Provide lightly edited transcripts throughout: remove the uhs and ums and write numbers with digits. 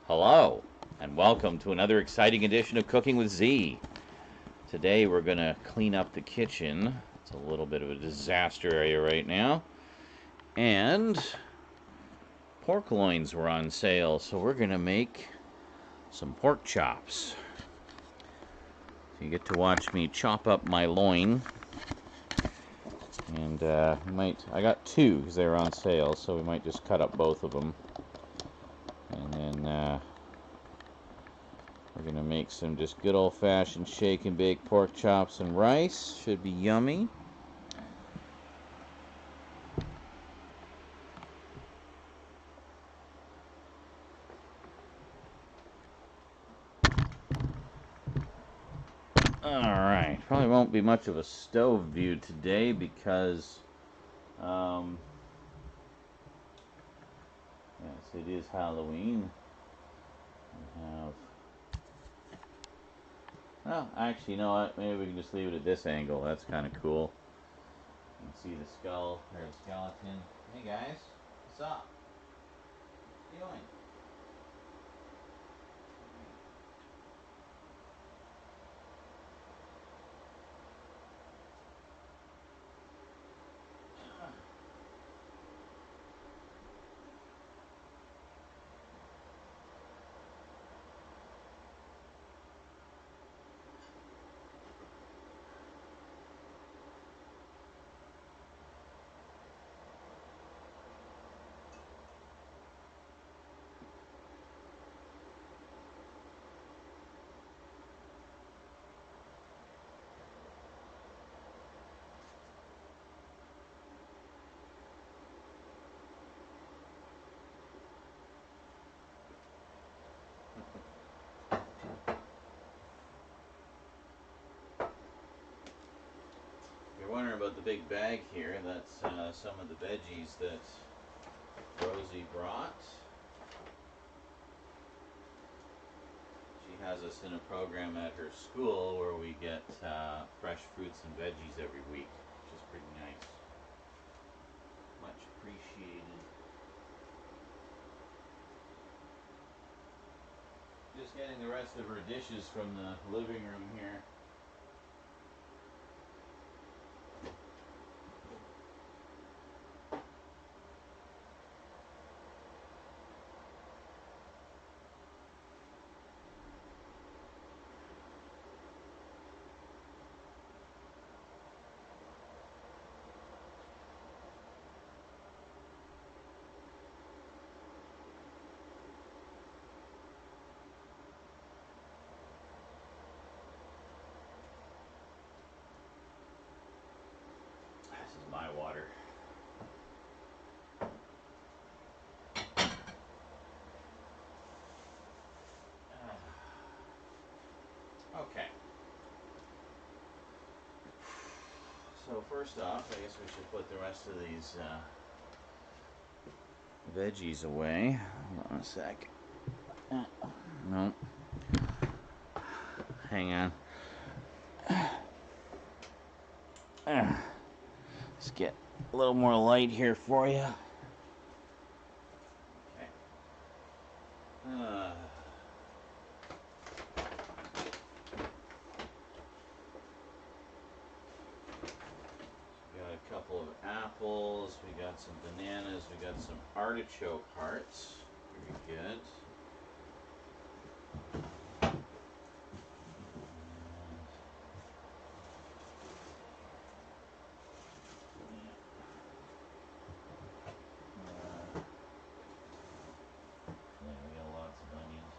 Hello, and welcome to another exciting edition of Cooking with Z. Today we're going to clean up the kitchen. It's a little bit of a disaster area right now. And pork loins were on sale, so we're going to make some pork chops. So you get to watch me chop up my loin. And I got two because they were on sale, so we might just cut up both of them. And then we're going to make some just good old-fashioned shake and bake pork chops and rice. Should be yummy. Alright, probably won't be much of a stove view today because, yes, it is Halloween. We have, well, actually, you know what? Maybe we can just leave it at this angle. That's kind of cool. You can see the skull, there's a skeleton. Hey guys, what's up? What are you doing? You're wondering about the big bag here. That's some of the veggies that Rosie brought. She has us in a program at her school where we get fresh fruits and veggies every week, which is pretty nice. Much appreciated. Just getting the rest of her dishes from the living room here. This is my water. Okay. So first off, I guess we should put the rest of these veggies away. Hold on a sec. No. Hang on. Let's get a little more light here for you. Okay. We got a couple of apples, we got some bananas, we got some artichoke hearts. Very good. Yeah, we got lots of onions.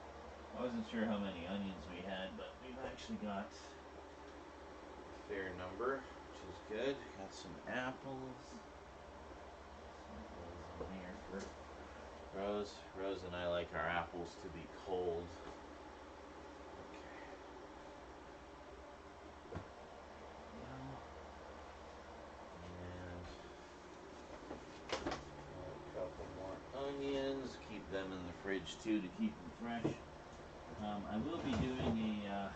I wasn't sure how many onions we had, but we've actually got a fair number, which is good. Got some apples. Some in here for Rose. Rose and I like our apples to be cold. Okay. And a couple more onions. Keep them in the fridge too to keep them fresh. I will be doing a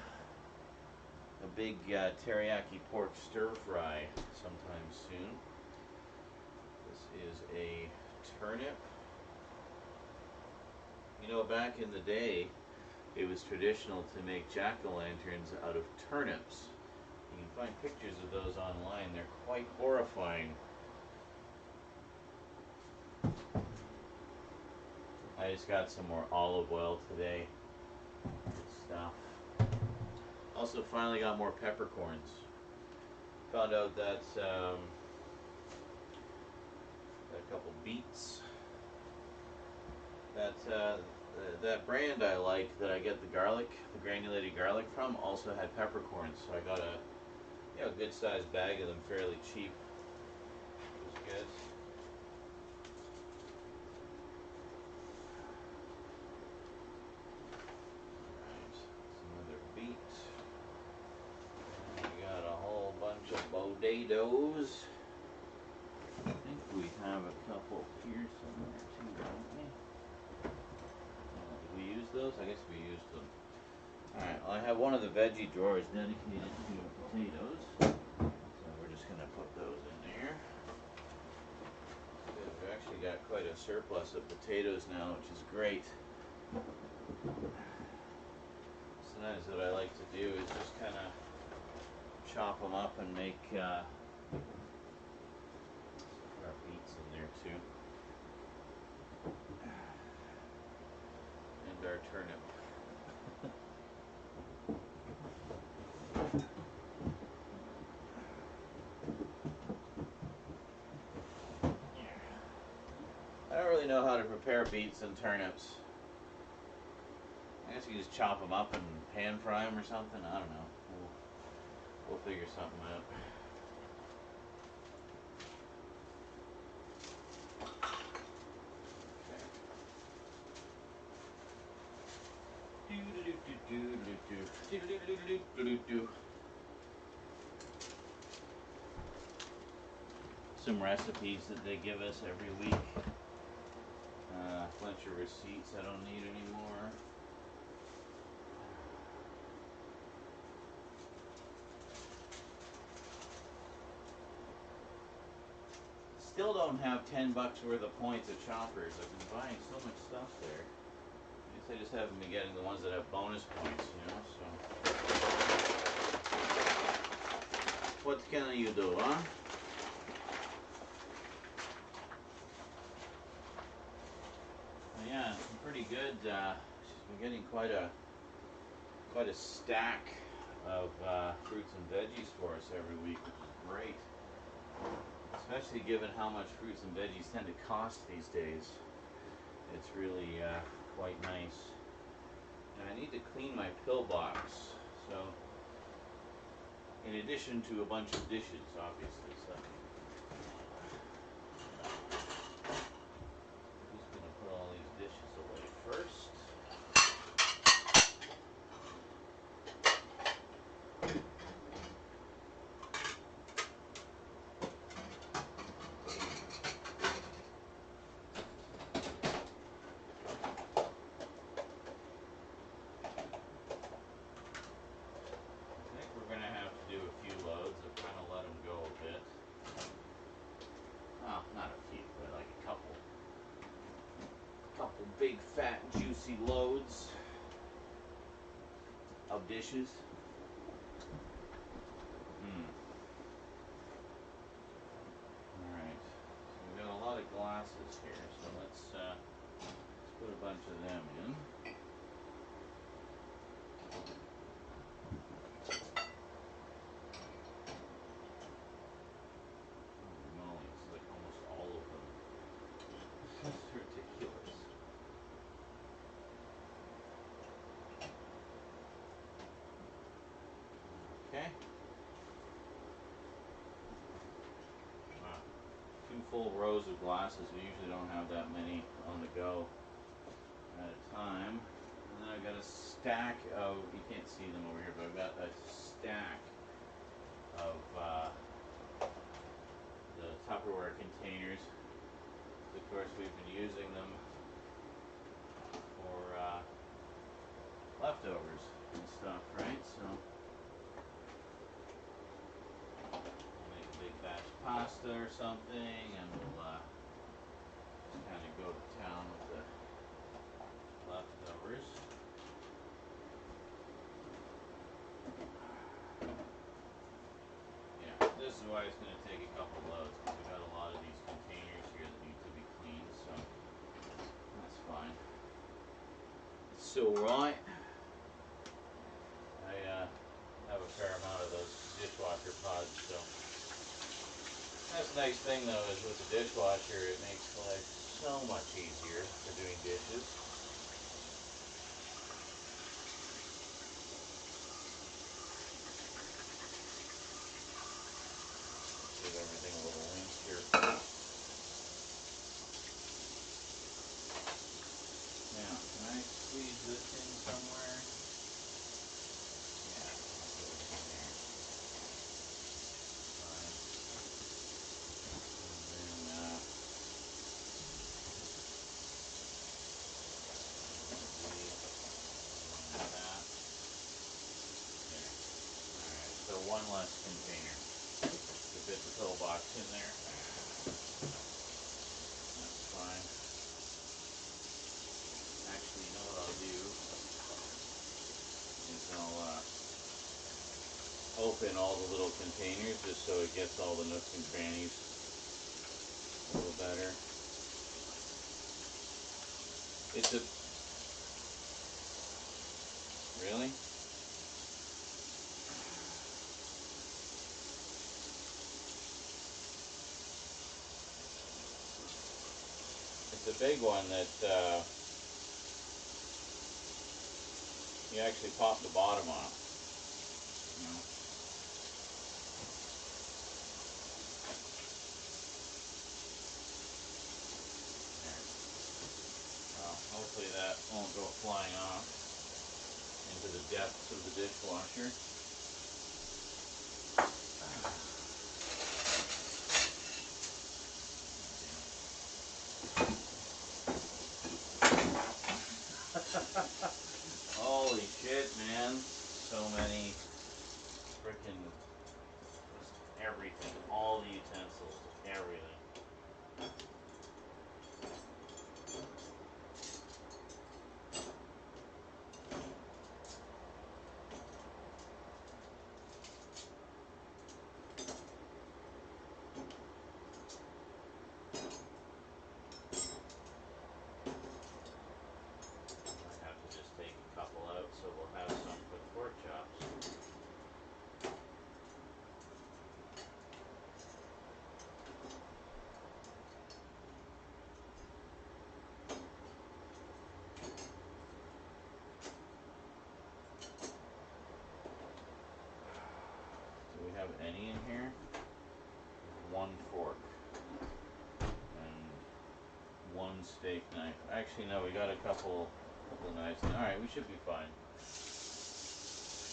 big teriyaki pork stir fry sometime soon. This is a turnip You know, back in the day, it was traditional to make jack-o'-lanterns out of turnips. You can find pictures of those online. They're quite horrifying. I just got some more olive oil today. Good stuff. Also finally got more peppercorns. Found out that a couple beets. That brand I like, that I get the garlic, the granulated garlic from, also had peppercorns. So I got a good sized bag of them fairly cheap. It was good. Alright, some other beets. And we got a whole bunch of potatoes. I think we have a couple here somewhere too, don't we? Did we use those? I guess we used them. Alright, well, I have one of the veggie drawers dedicated to potatoes. So we're just going to put those in there. We've actually got quite a surplus of potatoes now, which is great. Sometimes what I like to do is just kind of chop them up and make our beets in there too. And our turnip. I don't really know how to prepare beets and turnips. I guess you just chop them up and pan fry them or something. I don't know. We'll figure something out. Some recipes that they give us every week. A bunch of receipts I don't need anymore. Still don't have $10 worth of points at Shoppers. I've been buying so much stuff there. I guess I just haven't been getting the ones that have bonus points, you know, so. What can you do, huh? Well, yeah, some pretty good. She's been getting quite a stack of fruits and veggies for us every week, which is great. Especially given how much fruits and veggies tend to cost these days. It's really quite nice. And I need to clean my pillbox, so in addition to a bunch of dishes, obviously. So I'm just going to put all these dishes away first. Big fat juicy loads of dishes. Alright, so we've got a lot of glasses here, so let's put a bunch of them in. Holy moly, it's like almost all of them. That's ridiculous. Okay. Wow. 2 full rows of glasses. We usually don't have that many on the go at a time. And then I've got a stack of, you can't see them over here, but I've got a stack of the Tupperware containers. Of course, we've been using them for leftovers and stuff, right? So we'll make a big batch of pasta or something, and we'll just kind of go to town with the why it's going to take a couple loads, because we got a lot of these containers here that need to be cleaned, so that's fine. So right, I have a fair amount of those dishwasher pods, so that's the nice thing though, is with the dishwasher it makes life so much easier for doing dishes. Give everything a little rinse here first. Now, can I squeeze this in somewhere? Yeah, I'll put it in there. Fine. And then, and that. There. Alright, so one less container to fit the pillbox in there. That's fine. Actually, you know what I'll do is I'll open all the little containers just so it gets all the nooks and crannies a little better. It's a... Really? It's a big one that you actually pop the bottom off. You know? Hopefully that won't go flying off into the depths of the dishwasher. Holy shit, man. So many frickin' just everything. All the utensils, everything. So we'll have some for the pork chops. Do we have any in here? One fork and one steak knife. Actually, no, we got a couple knives. Alright, we should be fine.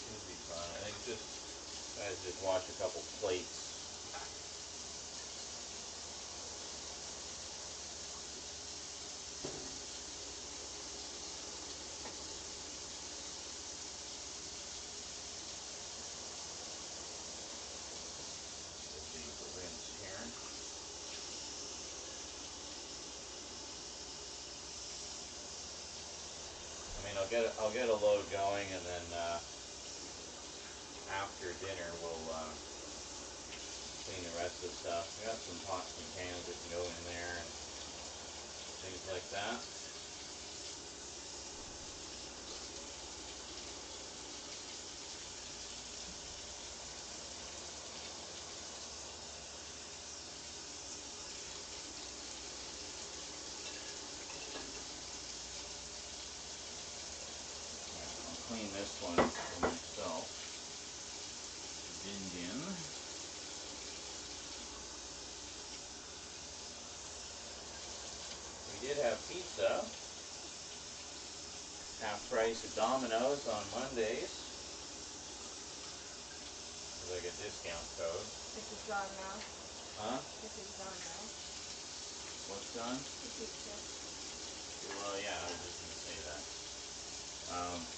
Should be fine. I think guys, just wash a couple plates. I'll get a load going, and then after dinner we'll clean the rest of the stuff. We got some pots and pans that can go in there and things like that. Clean this one for myself. Din din. We did have pizza. Half price at Domino's on Mondays. There's like a discount code. This is gone now. Huh? This is gone now. What's gone? The pizza. Well, yeah, I was just going to say that.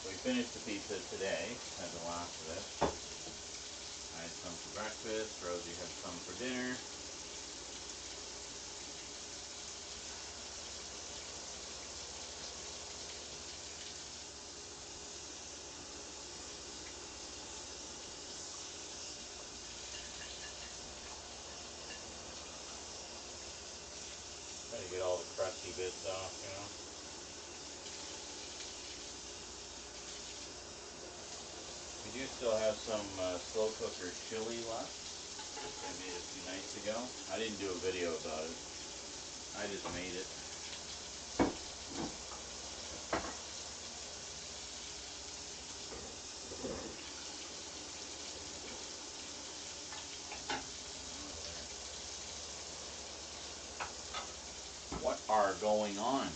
We finished the pizza today, had the last of it. I had some for breakfast, Rosie had some for dinner. tasty bits off, you know. We do still have some slow cooker chili left. I made a few nights ago. I didn't do a video about it. I just made it. What are going on?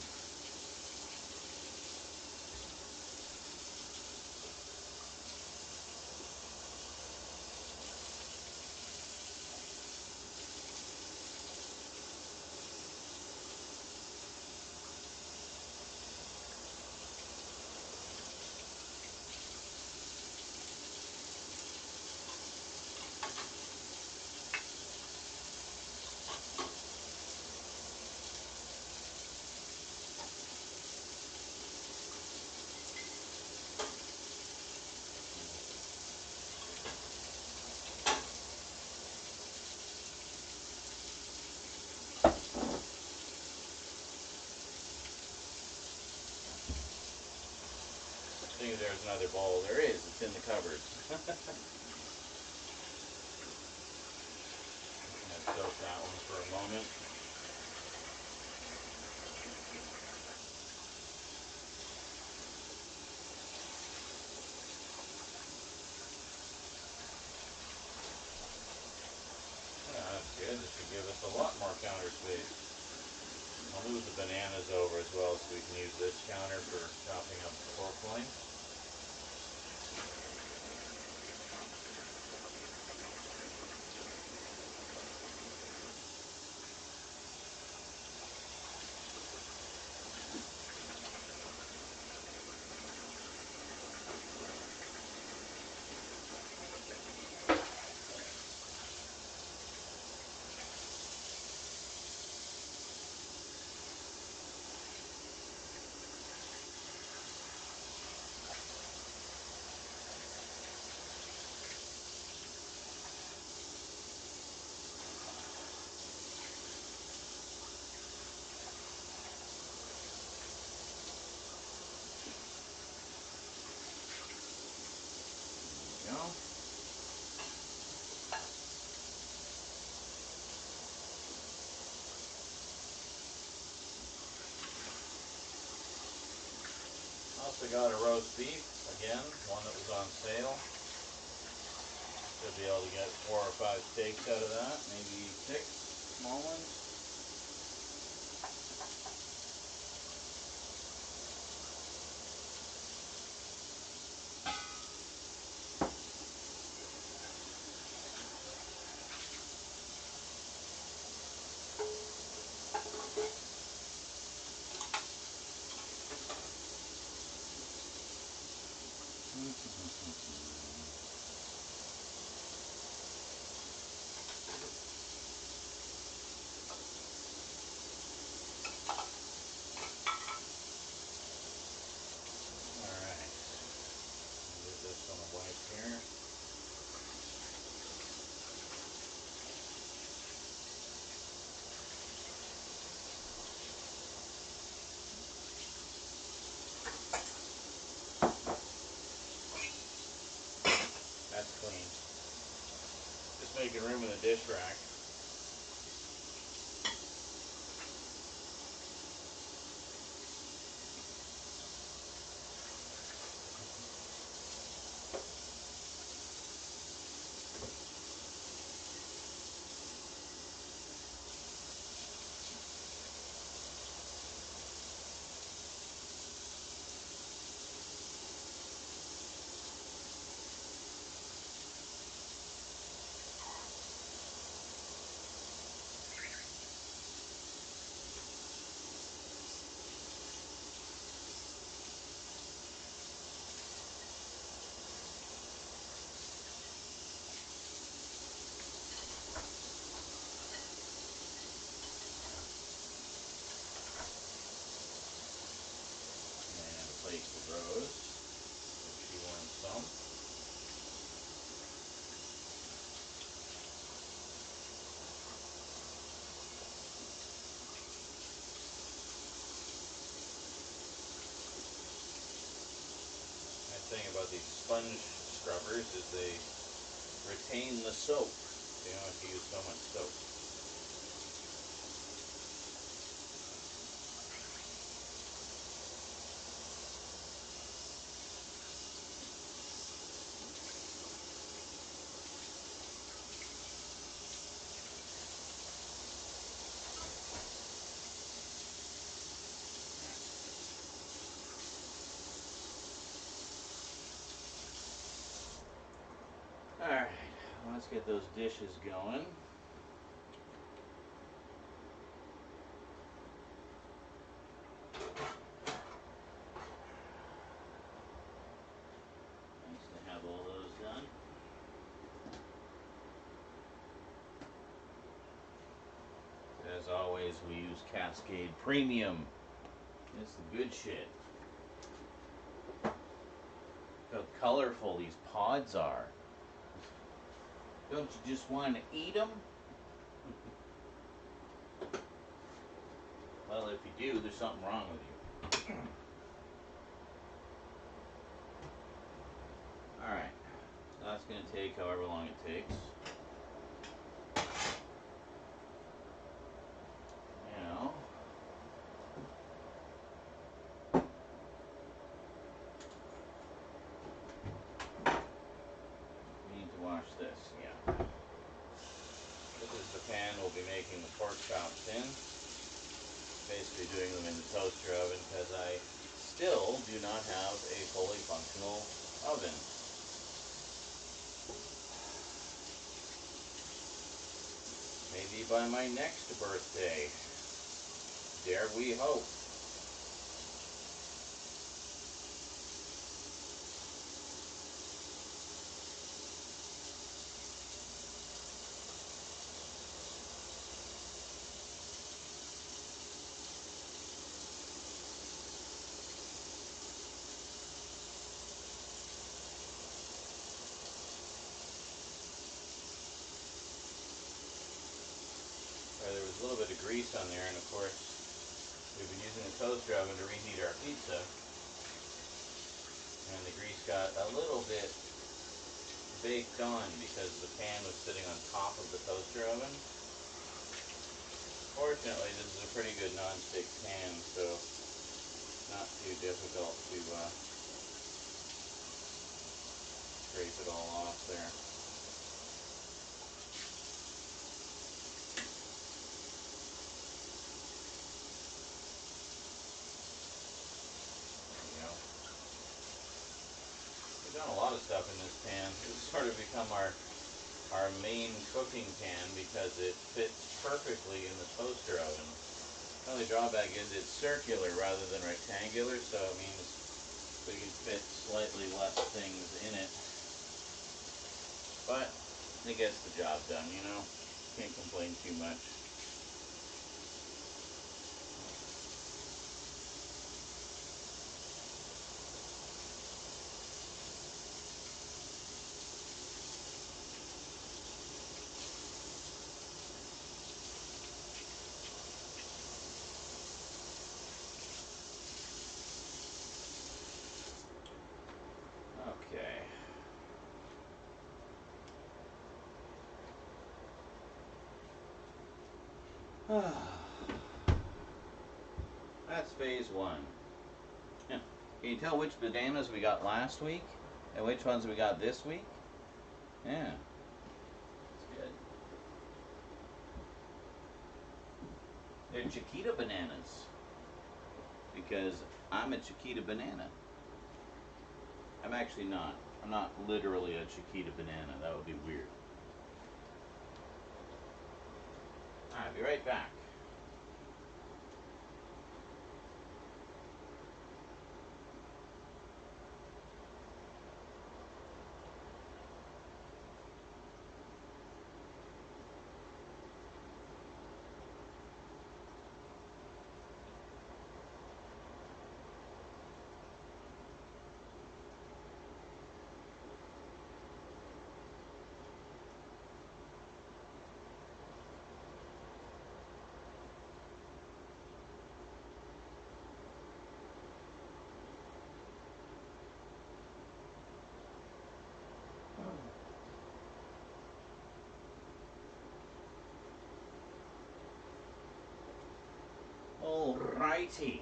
I think there's another bowl. There is. It's in the cupboard. I'm going to soak that one for a moment. Yeah, that's good. This should give us a lot more counter space. I'll move the bananas over as well so we can use this counter for chopping up the pork loin. There we go. Also got a roast beef, again, one that was on sale. Should be able to get 4 or 5 steaks out of that, maybe 6 small ones. Alright, get this on the wipe here. That's clean. Just making room in the dish rack. And a plate for Rose, if she wants some. about these sponge scrubbers is they retain the soap. So you don't have to use so much soap. Alright, let's get those dishes going. Nice to have all those done. As always, we use Cascade Premium. It's the good shit. Look how colorful these pods are. Don't you just want to eat them? Well, if you do, there's something wrong with you. Alright, so that's going to take however long it takes. Now, we need to wash this, yeah. This is the pan we'll be making the pork chops in. Basically doing them in the toaster oven because I still do not have a fully functional oven. Maybe by my next birthday. Dare we hope. There was a little bit of grease on there, and of course we've been using the toaster oven to reheat our pizza, and the grease got a little bit baked on because the pan was sitting on top of the toaster oven. Fortunately, this is a pretty good non-stick pan, so it's not too difficult to scrape it all off there. We've done a lot of stuff in this pan. It's sort of become our main cooking pan because it fits perfectly in the toaster oven. The only drawback is it's circular rather than rectangular, so it means we can fit slightly less things in it. But it gets the job done, you know? Can't complain too much. Okay. That's phase one. Yeah. Can you tell which bananas we got last week and which ones we got this week? Yeah. That's good. They're Chiquita bananas. Because I'm a Chiquita banana. I'm actually not. I'm not literally a Chiquita banana. That would be weird. I'll be right back. Alrighty.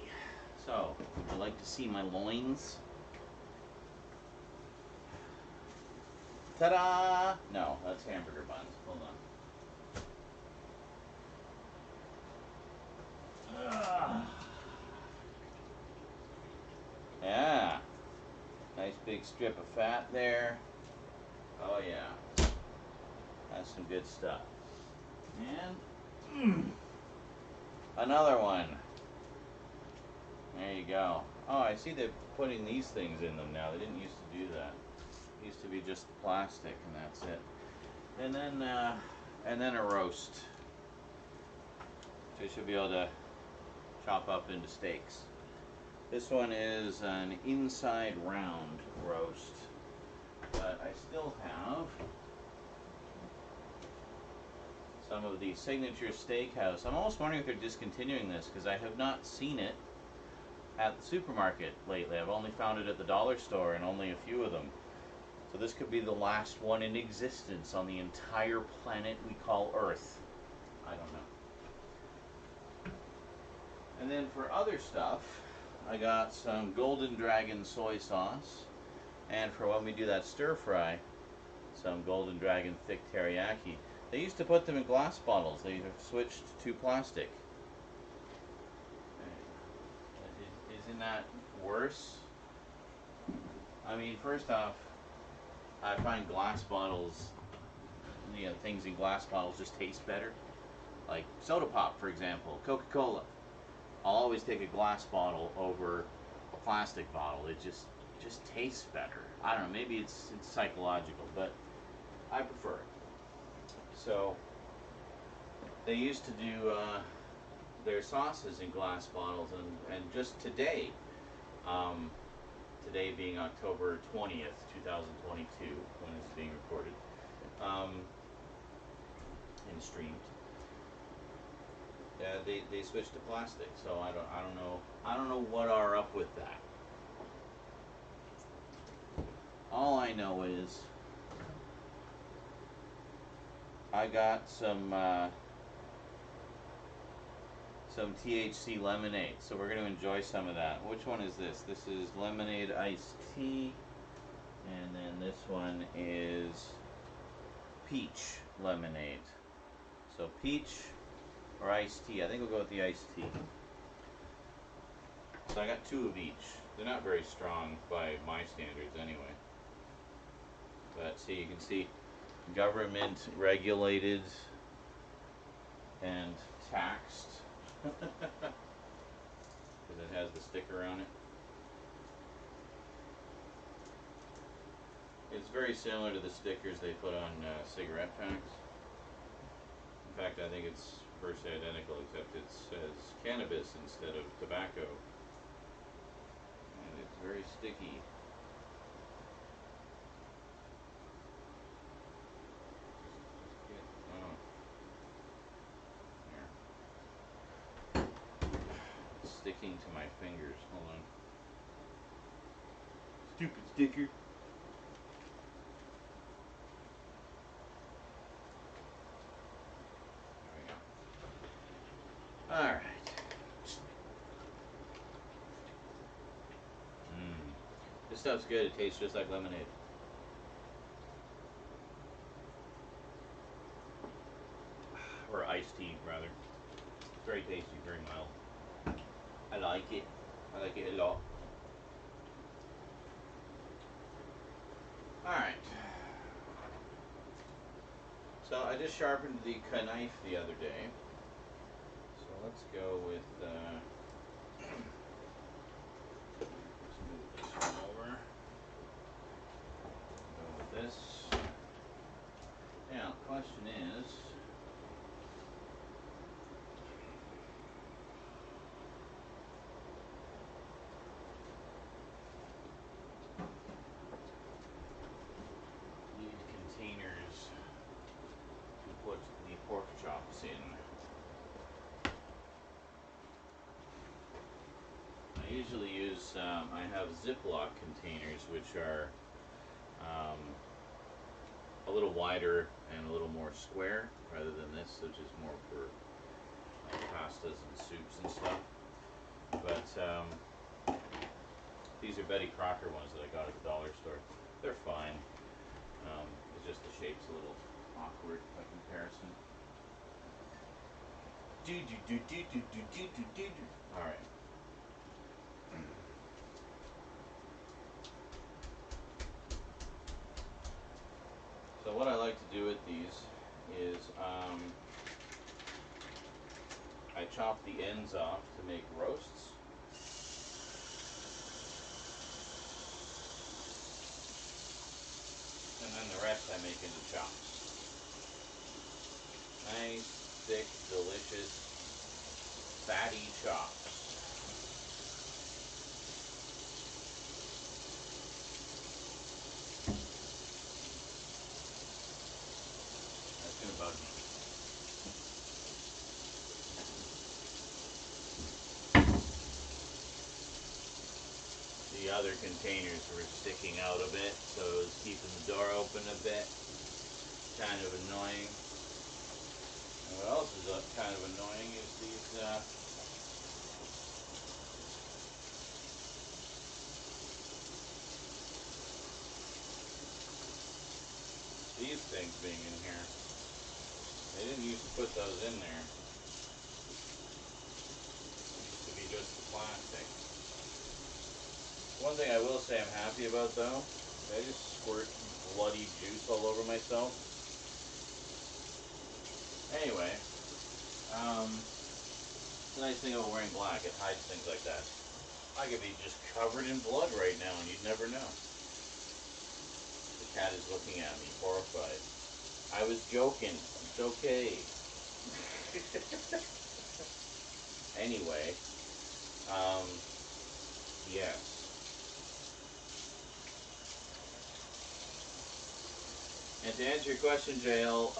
So, would you like to see my loins? Ta-da! No, that's hamburger buns. Hold on. Yeah. Nice big strip of fat there. Oh yeah. That's some good stuff. And another one. There you go. Oh, I see they're putting these things in them now. They didn't used to do that. It used to be just the plastic and that's it. And then a roast. So you should be able to chop up into steaks. This one is an inside round roast. But I still have some of the Signature Steakhouse. I'm almost wondering if they're discontinuing this because I have not seen it at the supermarket lately. I've only found it at the dollar store and only a few of them. So this could be the last one in existence on the entire planet we call Earth. I don't know. And then for other stuff, I got some Golden Dragon soy sauce. And for when we do that stir fry, some Golden Dragon thick teriyaki. They used to put them in glass bottles. They have switched to plastic. Isn't that worse? I mean, first off, I find glass bottles, things in glass bottles just taste better. Like soda pop, for example, Coca-Cola. I'll always take a glass bottle over a plastic bottle. It just tastes better. I don't know, maybe it's psychological, but I prefer it. So they used to do their sauces in glass bottles, and just today, today being October 20th, 2022, when it's being recorded and streamed, they switched to plastic. So I don't know what are up with that. All I know is I got some THC lemonade, so we're going to enjoy some of that. Which one is this? This is lemonade iced tea, and then this one is peach lemonade. So peach or iced tea. I think we'll go with the iced tea. So I got two of each. They're not very strong by my standards anyway. But see, you can see government regulated and taxed. Because it has the sticker on it. It's very similar to the stickers they put on cigarette packs. In fact, I think it's virtually identical, except it says cannabis instead of tobacco. And it's very sticky. Sticking to my fingers. Hold on. Stupid sticker. There we go. Alright. This stuff's good. It tastes just like lemonade. Or iced tea, rather. It's very tasty, very mild. I like it. I like it a lot. Alright. So I just sharpened the knife the other day. So let's go with let's move this one over. Go with this. Now, question is, containers to put the pork chops in. I usually use, I have Ziploc containers, which are a little wider and a little more square, rather than this, which is more for like pastas and soups and stuff. But these are Betty Crocker ones that I got at the dollar store. They're fine. It's just the shape's a little awkward by comparison. All right. So what I like to do with these is I chop the ends off to make roasts. And then the rest I make into chops. Nice, thick, delicious, fatty chops. That's gonna bug me. The other containers were sticking out a bit, so it was keeping the door open a bit. Kind of annoying. And what else is kind of annoying is these things being in here. They didn't used to put those in there. It used to be just the plastic. One thing I will say I'm happy about though, I just squirt bloody juice all over myself. Anyway, the nice thing about wearing black, it hides things like that. I could be just covered in blood right now and you'd never know. The cat is looking at me, horrified. I was joking. It's okay. Anyway, yes. And to answer your question, JL,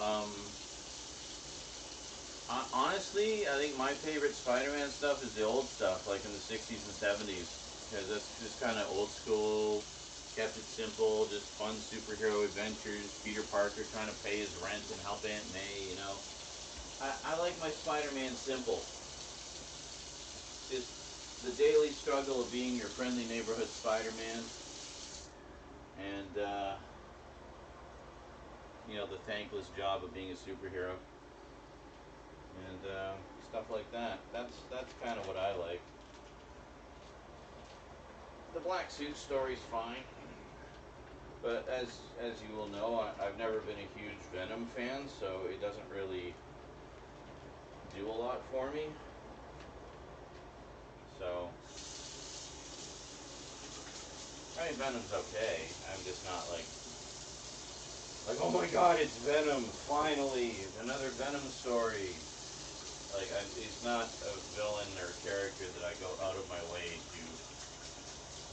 honestly, I think my favorite Spider-Man stuff is the old stuff, like in the 60s and 70s, because that's just kind of old school, kept it simple, just fun superhero adventures, Peter Parker trying to pay his rent and help Aunt May, you know. I like my Spider-Man simple. Just the daily struggle of being your friendly neighborhood Spider-Man, and, you know, the thankless job of being a superhero. And stuff like that. That's kind of what I like. The black suit story's fine, but as you will know, I've never been a huge Venom fan, so it doesn't really do a lot for me. So I mean, Venom's okay. I'm just not like, oh my God, it's Venom! Finally, another Venom story. Like, he's not a villain or character that I go out of my way to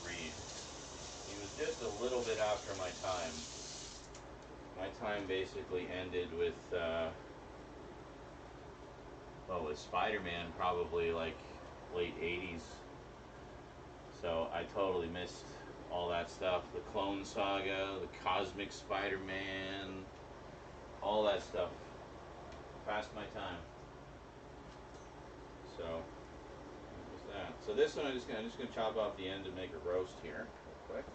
read. He was just a little bit after my time. My time basically ended with, with Spider-Man, probably like late 80s. So I totally missed all that stuff. The Clone Saga, the Cosmic Spider-Man, all that stuff. Past my time. So that was that. So this one I'm just gonna chop off the end and make a roast here, real quick.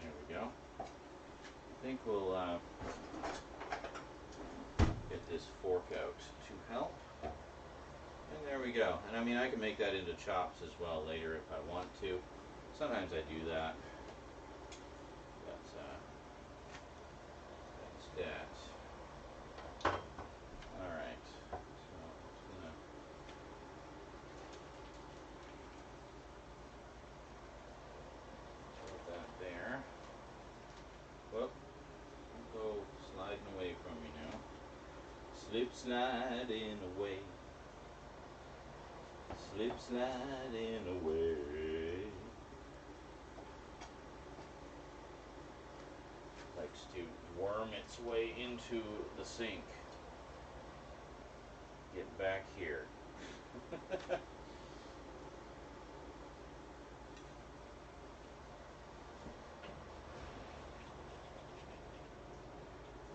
There we go. I think we'll get this fork out to help. And there we go. And I mean, I can make that into chops as well later if I want to. Sometimes I do that. But that's that. Alright. So I'm just gonna put that there. Whoop. Don't go sliding away from me now. Slip sliding away. Slip sliding away. Likes to worm its way into the sink. Get back here.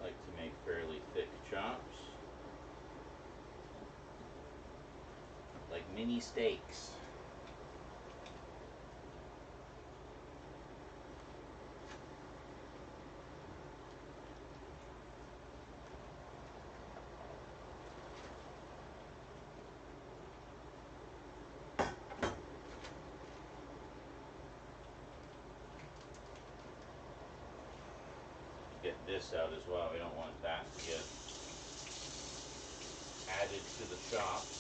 Like to make fairly thick chops. Like mini steaks. Get this out as well. We don't want that to get added to the chops.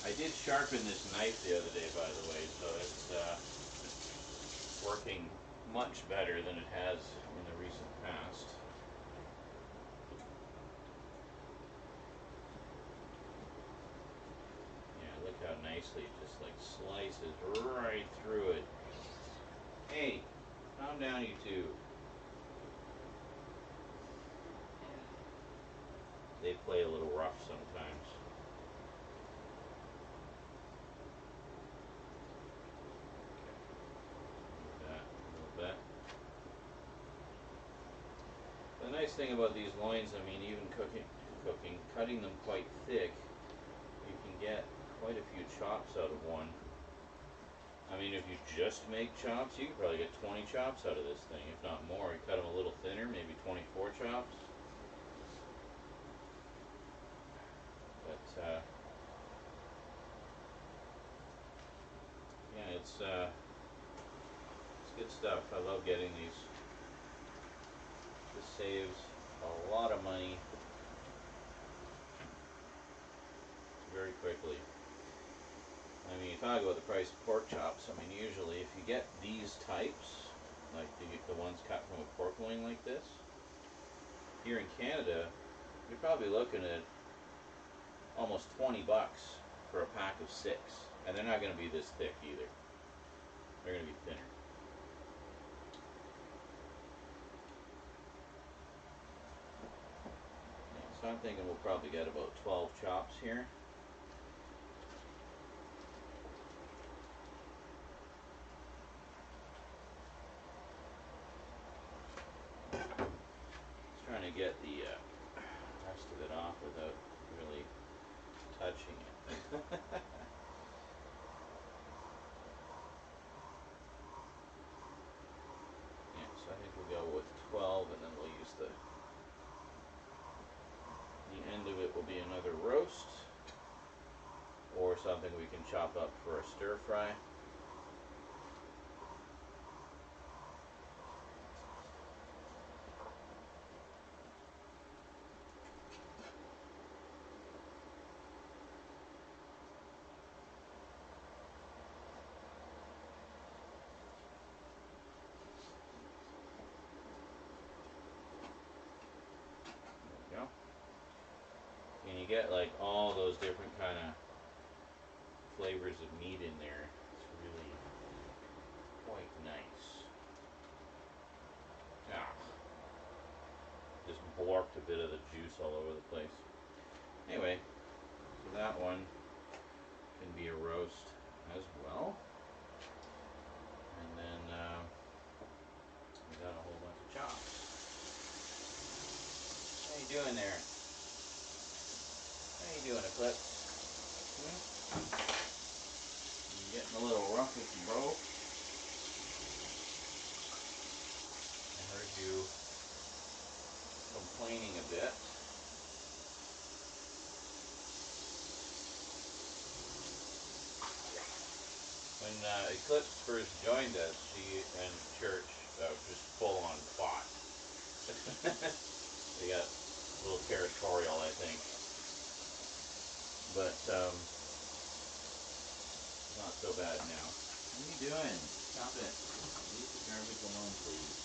I did sharpen this knife the other day, by the way, so it's working much better than it has in the recent past. Yeah, look how nicely it just like slices right through it. Hey, calm down, you two. They play a little rough sometimes. That a little bit. The nice thing about these loins, I mean, even cutting them quite thick, you can get quite a few chops out of one. I mean, if you just make chops, you could probably get 20 chops out of this thing, if not more. You cut them a little thinner, maybe 24 chops. But, yeah, it's good stuff. I love getting these. This saves a lot of money very quickly. I mean, you talk about the price of pork chops. I mean, usually if you get these types, like the ones cut from a pork loin like this, here in Canada, you're probably looking at almost 20 bucks for a pack of 6. And they're not going to be this thick either. They're going to be thinner. Yeah, so I'm thinking we'll probably get about 12 chops here. Trying to get the rest of it off without really touching it. Yeah, so I think we'll go with 12, and then we'll use the end of it will be another roast, or something we can chop up for a stir fry. And you get like all those different kind of flavors of meat in there. It's really quite nice. Ah, just blorped a bit of the juice all over the place. Anyway, so that one can be a roast as well. And then we got a whole bunch of chops. How you doing there? How you doing, Eclipse? I'm getting a little rough with you, bro. I heard you complaining a bit. When Eclipse first joined us, she and church just full on fought. They got a little territorial, I think. But not so bad now. What are you doing? Stop it. Leave the garbage alone, please.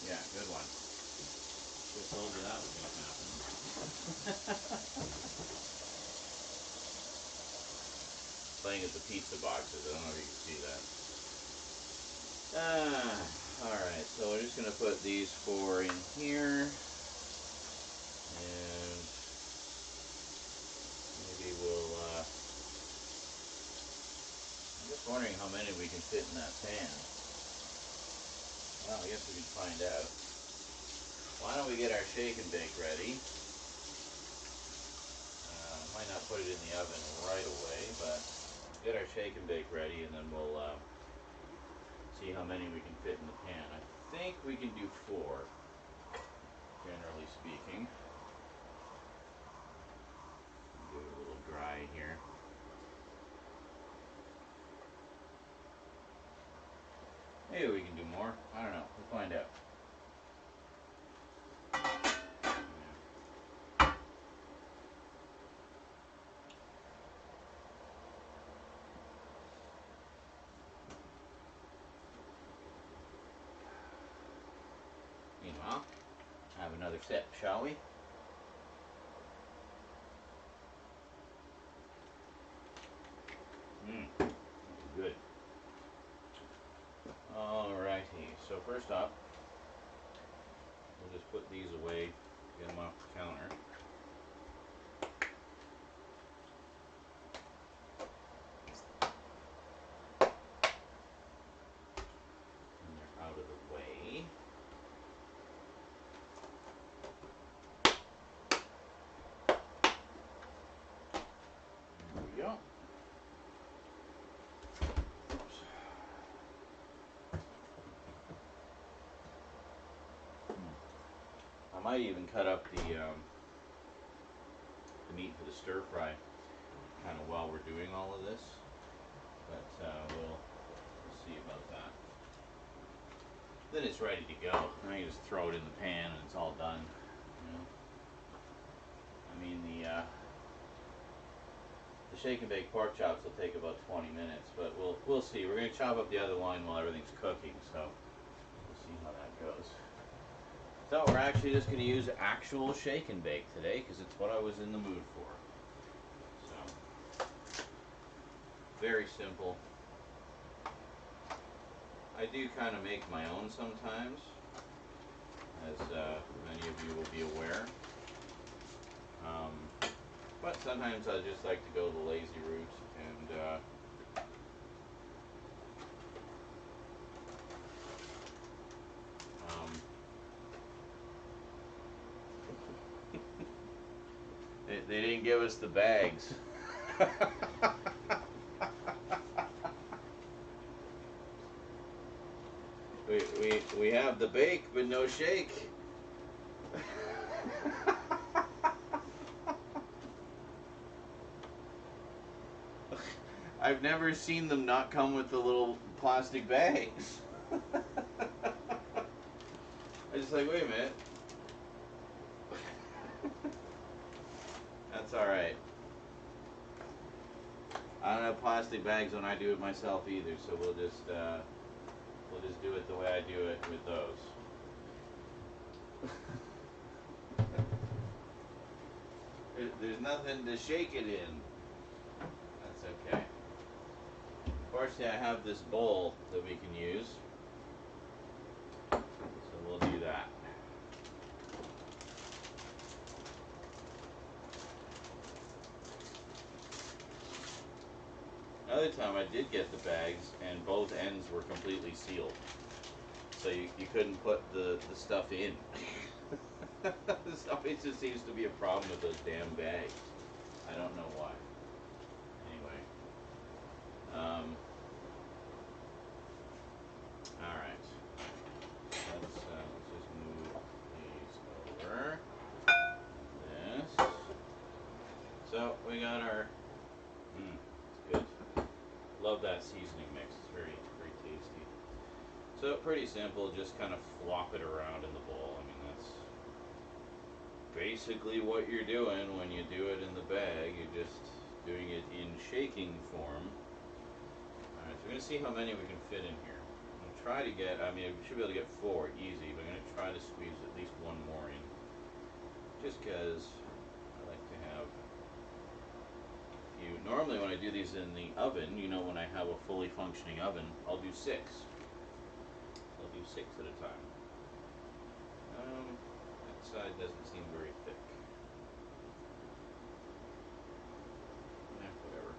Yeah, good one. Should have told you that was going to happen. Playing at the pizza boxes. I don't know if you can see that. Alright, so we're just going to put these 4 in here. And maybe we'll, I guess was wondering how many we can fit in that pan. Well, I guess we can find out. Why don't we get our shake and bake ready? Might not put it in the oven right away, but get our shake and bake ready, and then we'll see how many we can fit in the pan. I think we can do 4, generally speaking. Do it a little dry here. Maybe we can do more. I don't know. We'll find out. Meanwhile, have another sip, shall we? Good. Alrighty, so first up, we'll just put these away, get them off the counter. And they're out of the way. There we go. I might even cut up the meat for the stir fry kind of while we're doing all of this, but we'll see about that. Then it's ready to go. Now you just throw it in the pan and it's all done. You know? I mean the shake and bake pork chops will take about 20 minutes, but we'll see. We're going to chop up the other line while everything's cooking, so we'll see how that goes. So we're actually just going to use actual shake and bake today because it's what I was in the mood for. So, very simple. I do kind of make my own sometimes, as many of you will be aware. But sometimes I just like to go the lazy route and they didn't give us the bags. we have the bake, but no shake. I've never seen them not come with the little plastic bags. I just like, wait a minute. That's alright. I don't have plastic bags when I do it myself either, so we'll just do it the way I do it with those. There's nothing to shake it in. That's okay. Fortunately, I have this bowl that we can use, so we'll do that. Another time I did get the bags and both ends were completely sealed. So you couldn't put the stuff in. So it just seems to be a problem with those damn bags. I don't know why. Anyway. Alright. Let's just move these over. This. So we got our it's good. Love that seasoning mix. It's very, very tasty. So pretty simple, just kind of flop it around in the bowl. I mean, that's basically what you're doing when you do it in the bag. You're just doing it in shaking form. Alright, so we're going to see how many we can fit in here. I'm going to try to get, I mean, we should be able to get 4 easy, but I'm going to try to squeeze at least one more in. Just because I like to have you. Normally when I do these in the oven, you know, when I have a fully functioning oven, I'll do 6. I'll do 6 at a time. That side doesn't seem very thick. Whatever.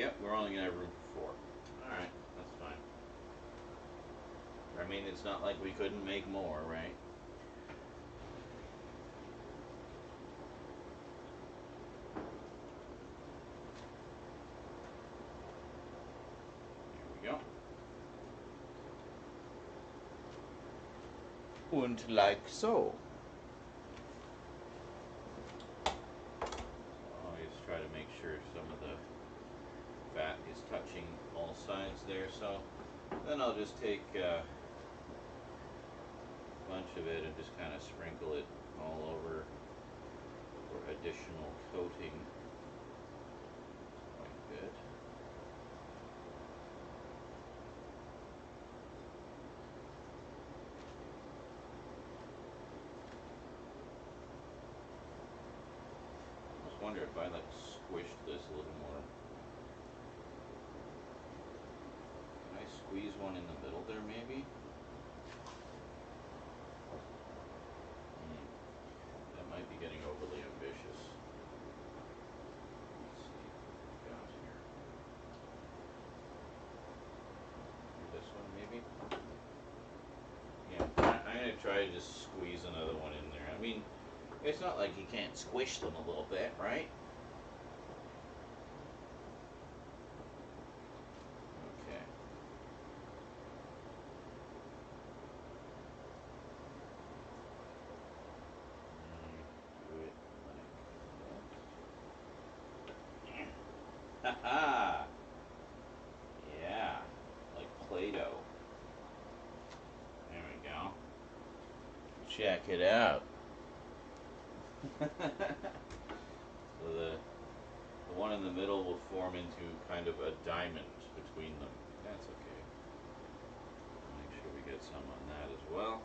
Yep, we're only gonna have room for 4. Alright, that's fine. I mean, it's not like we couldn't make more, right? There we go. And like so. Always try to make sure some of the fat is touching all sides there, so then I'll just take a bunch of it and just kind of sprinkle it all over for additional coating. Quite good. I was wondering if I like squished this a little more. Can I squeeze one in the middle there maybe? That might be getting overly ambitious. Let's see what we got here. This one maybe? Yeah, I'm going to try to just squeeze another one in there. I mean, it's not like you can't squish them a little bit, right? Okay. Do it like that. Haha! Yeah, like Play-Doh. There we go. Check it out. So the one in the middle will form into kind of a diamond between them. That's okay. Make sure we get some on that as well.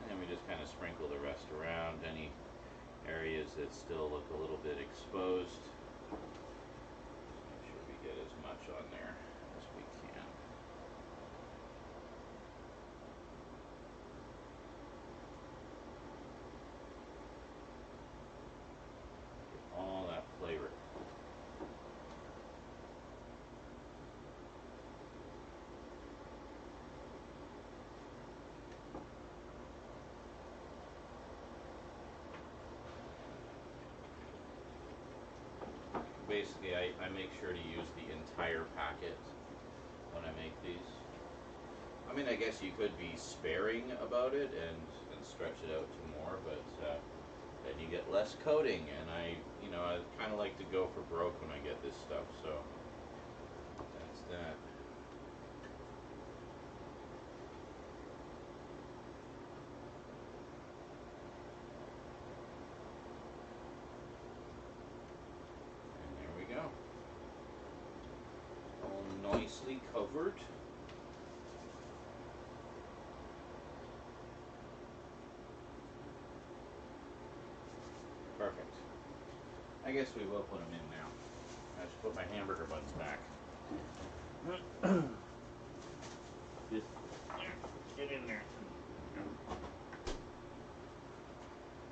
And then we just kind of sprinkle the rest around. Any areas that still look a little bit exposed, make sure we get as much on there as we can. Get all that flavor. Basically, I make sure to use the entire packet when I make these. I mean, I guess you could be sparing about it and stretch it out to more, but then you get less coating, and I kind of like to go for broke when I get this stuff, so that's that. Nicely covered. Perfect. I guess we will put them in now. I should put my hamburger buns back. Just get in there.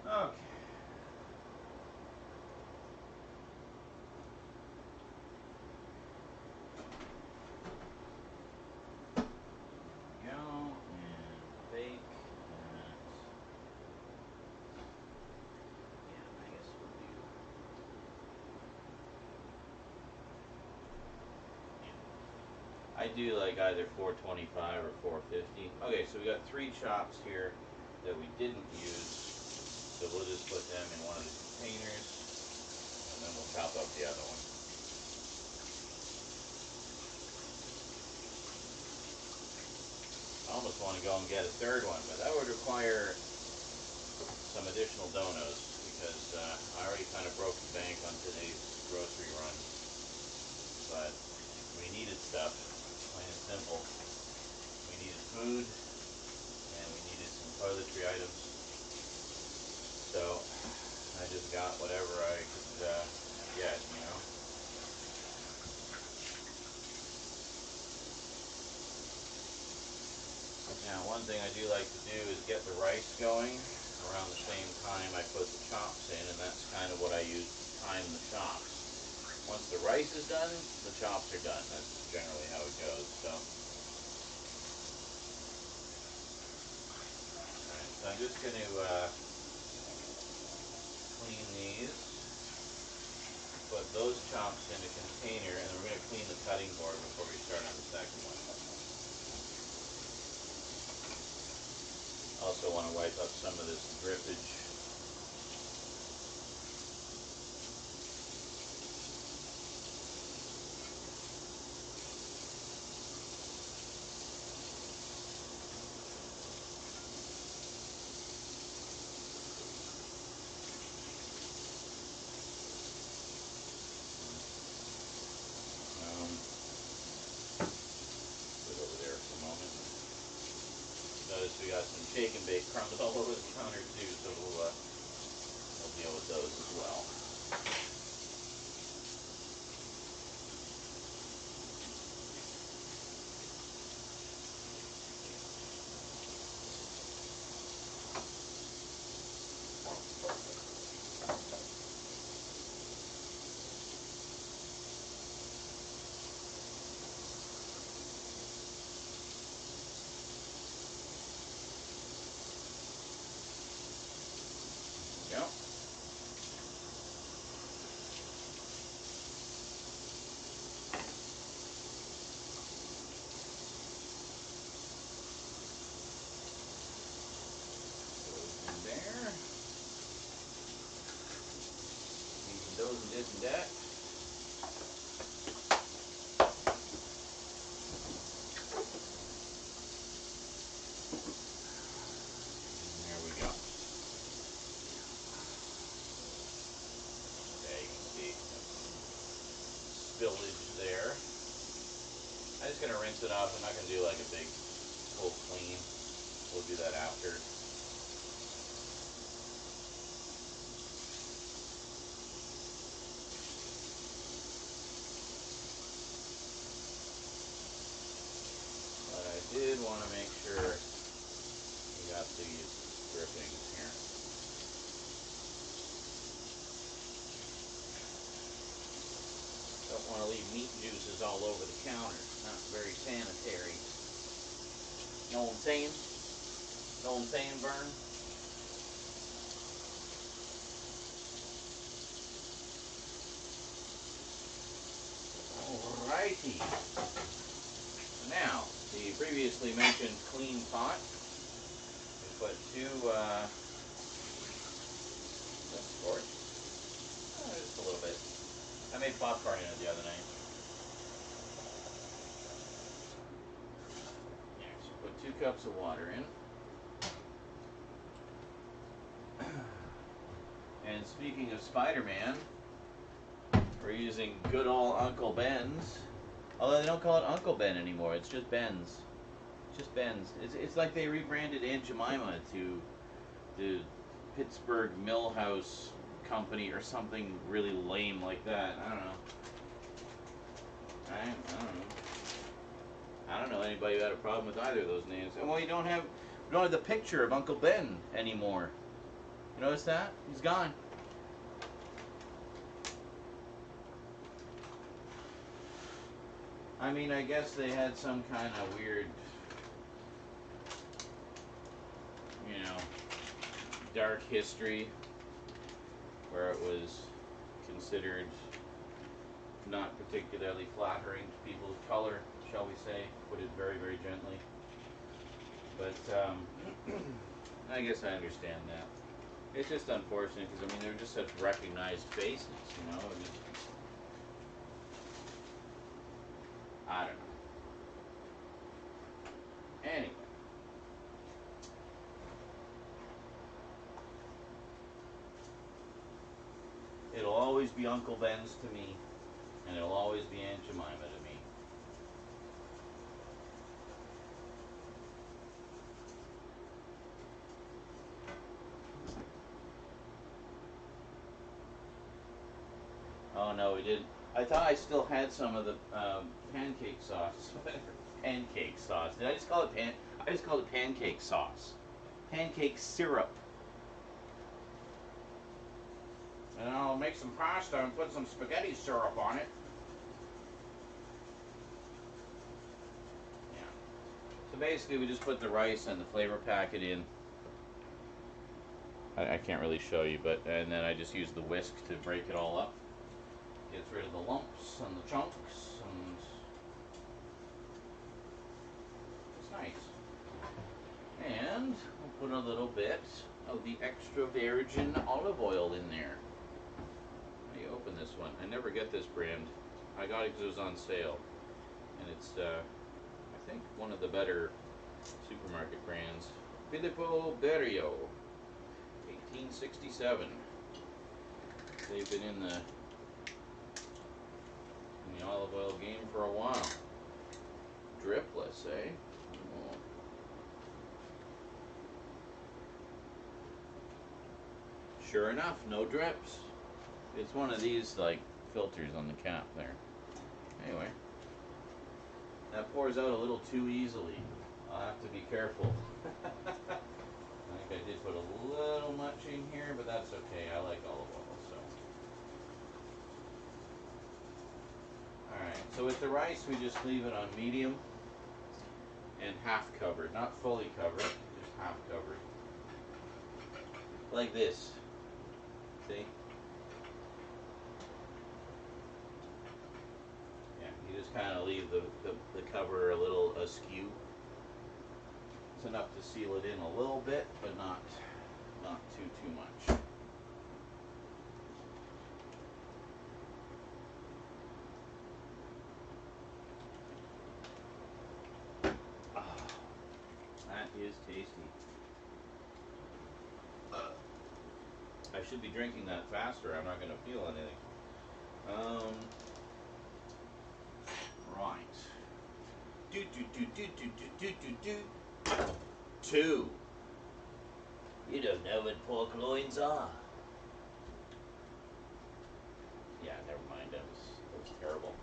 Okay. I do like either 425 or 450. Okay, so we got 3 chops here that we didn't use. So we'll just put them in one of the containers, and then we'll chop up the other one. I almost want to go and get a third one, but that would require some additional donos, because I already kind of broke the bank on today's grocery run. But we needed stuff. Plain and simple. We needed food, and we needed some toiletry items. So I just got whatever I could get, you know. Now, one thing I do like to do is get the rice going around the same time I put the chops in, and that's kind of what I use to time the chops. Once the rice is done, the chops are done. That's generally how it goes. So, alright, so I'm just going to clean these, put those chops in a container, and then we're going to clean the cutting board before we start on the second one. Also want to wipe up some of this drippage. Put it over there for a moment. Notice we got some shake and bake crumbs all over the counter too, so we'll deal with those as well. Yep. Those in there. Using those and this and that. And there we go. Okay, you can see spillage there. I'm just going to rinse it off. I'm not going to do like a big full clean. We'll do that after. But I did want to make sure we got these drippings here. Don't want to leave meat juices all over the counter. Not very sanitary. Know what I'm saying? Know what I'm saying, Vern? Alrighty. Now, the previously mentioned clean pot. We put two, scorch? Just a little bit. I made popcorn in it the other night. Yeah, so put 2 cups of water in. And speaking of Spider-Man, we're using good old Uncle Ben's. Although they don't call it Uncle Ben anymore, it's just Ben's. It's just Ben's. It's like they rebranded Aunt Jemima to the Pittsburgh Millhouse Company or something really lame like that. I don't know. I don't know. I don't know anybody who had a problem with either of those names. And well, we don't have the picture of Uncle Ben anymore. You notice that? He's gone. I mean, I guess they had some kind of weird, you know, dark history where it was considered not particularly flattering to people of color, shall we say, put it very, very gently. But I guess I understand that. It's just unfortunate because, I mean, they're just such recognized faces, you know? I don't know. Anyway. It'll always be Uncle Ben's to me, and it'll always be Aunt Jemima to me. Oh no, we didn't. I thought I still had some of the pancake sauce. Pancake sauce. Did I just call it I just called it pancake sauce. Pancake syrup. And I'll make some pasta and put some spaghetti syrup on it. Yeah. So basically we just put the rice and the flavor packet in. I can't really show you, but and then I just use the whisk to break it all up. Gets rid of the lumps and the chunks, and it's nice. And I'll put a little bit of the extra virgin olive oil in there. Now you open this one. I never get this brand. I got it because it was on sale, and it's I think one of the better supermarket brands. Filippo Berio, 1867. They've been in the olive oil game for a while. Drip, let's say. Oh. Sure enough, no drips. It's one of these like filters on the cap there. Anyway, that pours out a little too easily. I'll have to be careful. I think I did put a little much in here, but that's okay. I like olive oil, so. Alright, so with the rice, we just leave it on medium and half covered. Not fully covered, just half covered. Like this. See? Yeah, you just kind of leave the cover a little askew. It's enough to seal it in a little bit, but not too much. That is tasty. I should be drinking that faster. I'm not going to feel anything. Right. Two. You don't know what pork loins are. Yeah, never mind. That was terrible.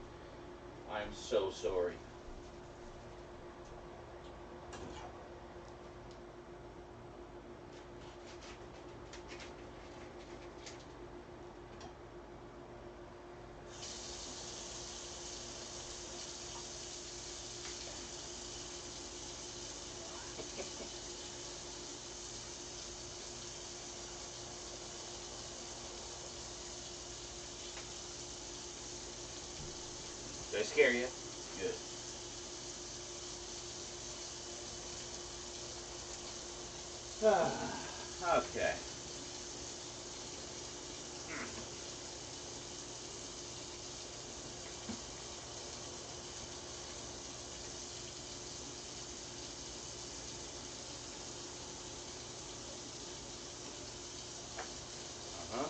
I'm so sorry. Did I scare you? Good. Okay. Uh-huh.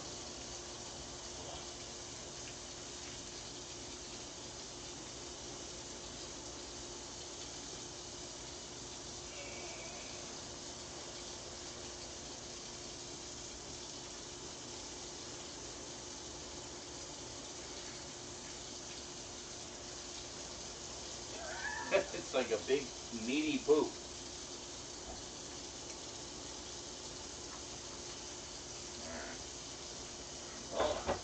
It's like a big meaty poop. Hold on.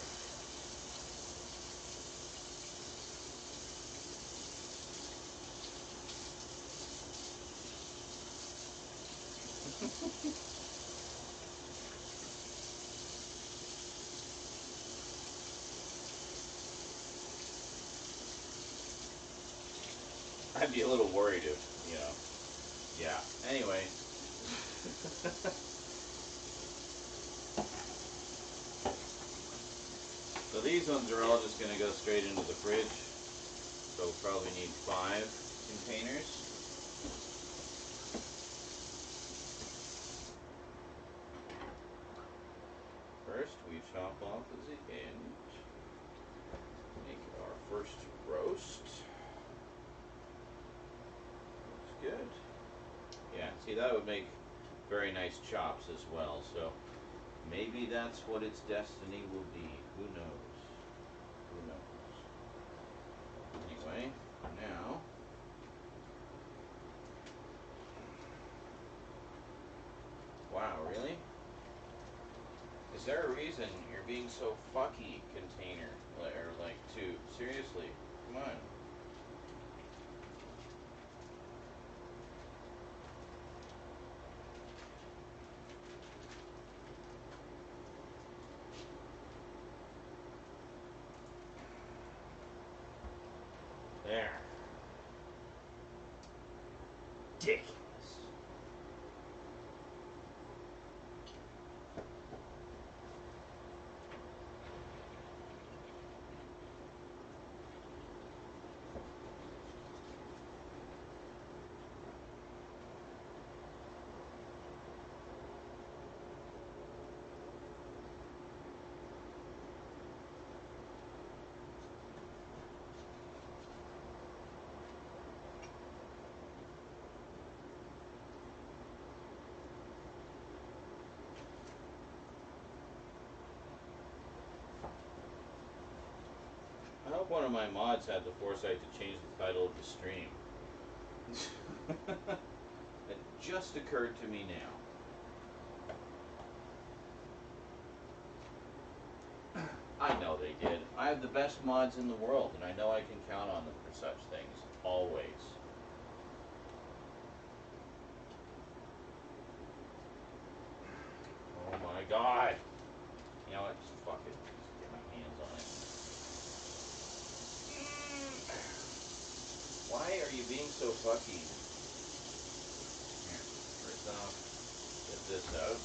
I'd be a little worried if, yeah. Anyway. So these ones are all just going to go straight into the fridge. So we'll probably need 5 containers. First, we chop off the end. Make our first roast. Looks good. Yeah, see, that would make very nice chops as well. So maybe that's what its destiny will be. Who knows? Who knows? Anyway, now wow, really? there a reason you're being so fucky, container? Or like, tube? Seriously, come on. There. Ridiculous. I hope one of my mods had the foresight to change the title of the stream. It just occurred to me now. I know they did. I have the best mods in the world, and I know I can count on them for such things. Always. Oh my god! You know what? Just fuck it. Just get my hands on it. Why are you being so fucky? Here, first off, get this out.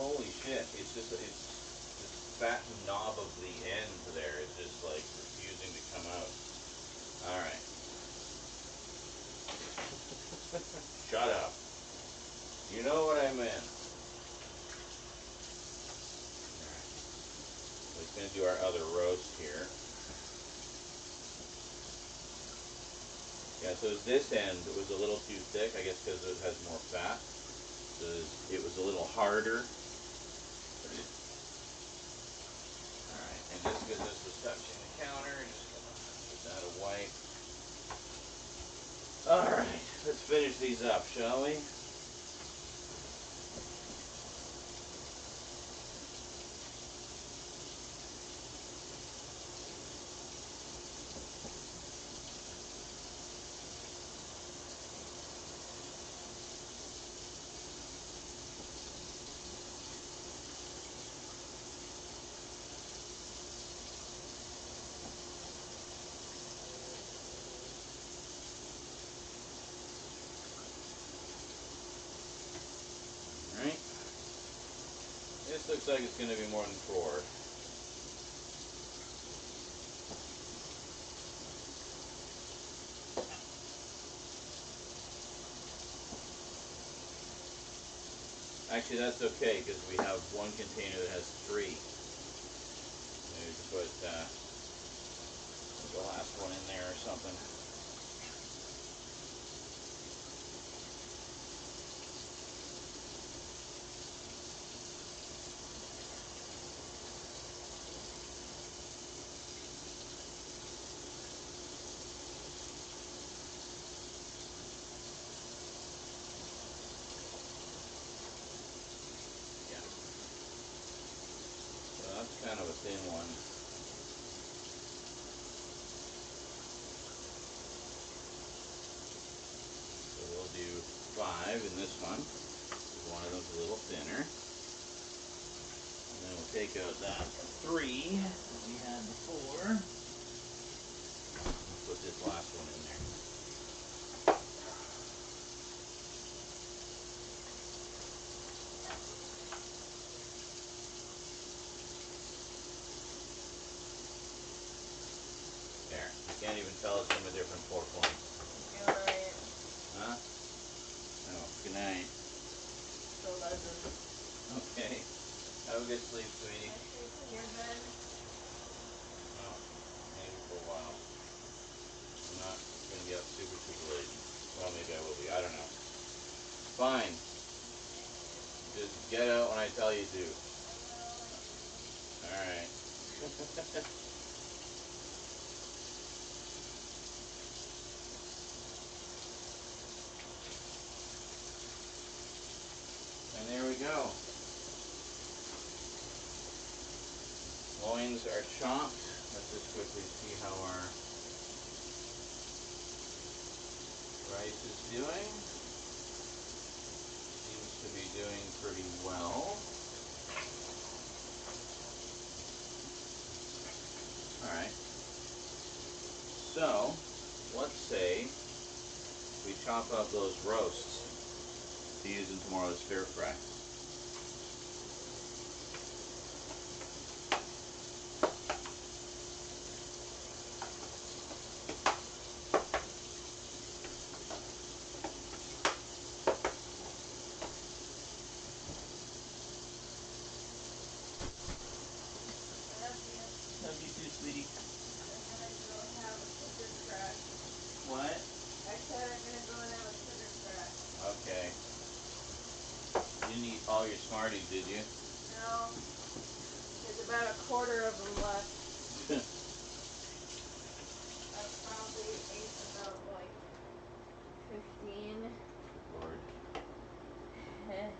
Holy shit, it's just, it's this fat knob of the end there is just like refusing to come out. Alright. Shut up. You know what I meant. Alright. We're just gonna do our other roast here. Yeah, so this end was a little too thick, I guess because it has more fat. So it was a little harder. Alright, and just because this was touching the counter, just gonna give that a wipe. Alright, let's finish these up, shall we? Alright. This looks like it's going to be more than 4. Actually, that's okay, because we have one container that has 3. Maybe to put the last one in there or something. That's kind of a thin one. So we'll do 5 in this one. One of them's a little thinner. And then we'll take out that 3 that we had before. We'll put this last one in there. There. You can't even tell it's from a different pork loin. good sleep, sweetie. I sleep in your bed. Oh, maybe for a while. I'm not gonna be up super, super late. Well, maybe I will be. I don't know. Fine. Just get out when I tell you to. Alright. And there we go. Loins are chopped. Let's just quickly see how our rice is doing. Seems to be doing pretty well. Alright. So, let's say we chop up those roasts to use in tomorrow's stir fry. Love you too, sweetie. I'm gonna go have a sugar crash. What? I said I'm gonna go and have a sugar crash. Okay. You didn't eat all your Smarties, did you? No. There's about a quarter of them left. I probably ate about like 15. Lord. Yeah.